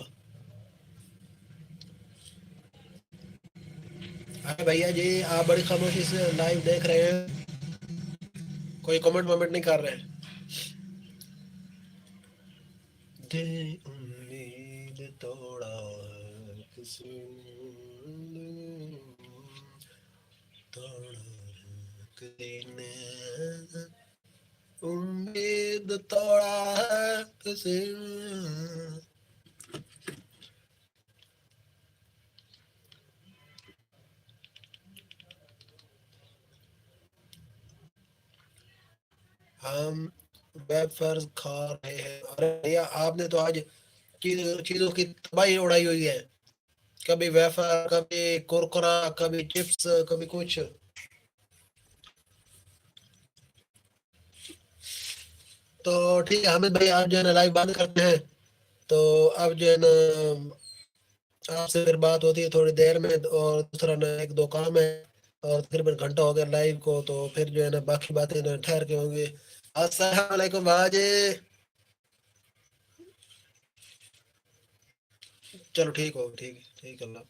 अरे भैया जी, आप बड़ी खामोशी से लाइव देख रहे हैं, कोई कमेंट वमेंट नहीं कर रहे हैं। दिल उम्मीद तोड़ा है किसी ने, तोड़ा है किसी ने, उम्मीद तोड़ा है किसी ने। हम वेफर्स खा रहे हैं। अरे भैया आपने तो आज चीजों की तबाही उड़ाई हुई है, कभी वेफर, कभी कुरकुरा, कभी चिप्स, कभी कुछ। तो ठीक है हामिद भाई, आप जो है ना लाइव बंद करते हैं, तो अब जो है ना आपसे फिर बात होती है थोड़ी देर में। और दूसरा ना एक दो काम है, और तकरीबन घंटा हो गया लाइव को, तो फिर जो है ना बाकी बातें ना ठहर के होंगी। अस्सलाम वालेकुम बाजी। चलो ठीक हो, ठीक ठीक, अल्लाह।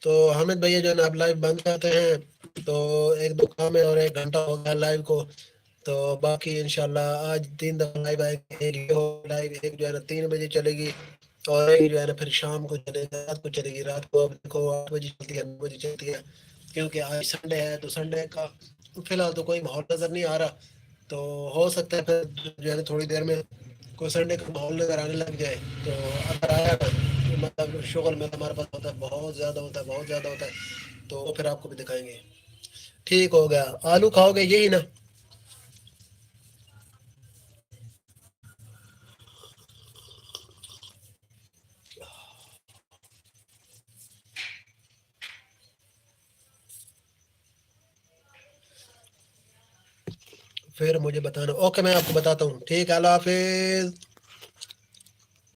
तो हामिद भैया जो है ना आप लाइव बंद करते हैं, तो एक दो काम है और एक घंटा हो गया लाइव को। तो बाकी इंशाल्लाह आज 3 दफा लाइव आएगी, एक ये हो लाइव, एक जो है ना 3 बजे चलेगी, और एक जो है ना फिर शाम को चलेगी, रात को चलेगी। रात को अब देखो 8 बजे चलती है, 9 बजे चलती है, क्योंकि आज संडे है। तो संडे का फिलहाल तो कोई माहौल नज़र नहीं आ रहा, तो हो सकता है फिर जो है ना थोड़ी देर में कोई संडे का माहौल नज़र आने लग जाए। तो अगर आया ना तो मतलब शुगल में हमारे पास होता है, बहुत ज़्यादा होता है, बहुत ज़्यादा होता है, तो फिर आपको भी दिखाएंगे। ठीक हो गया, आलू खाओगे यही ना? फिर मुझे बताना। ओके मैं आपको बताता हूँ, ठीक है, अल्लाह हाफिज।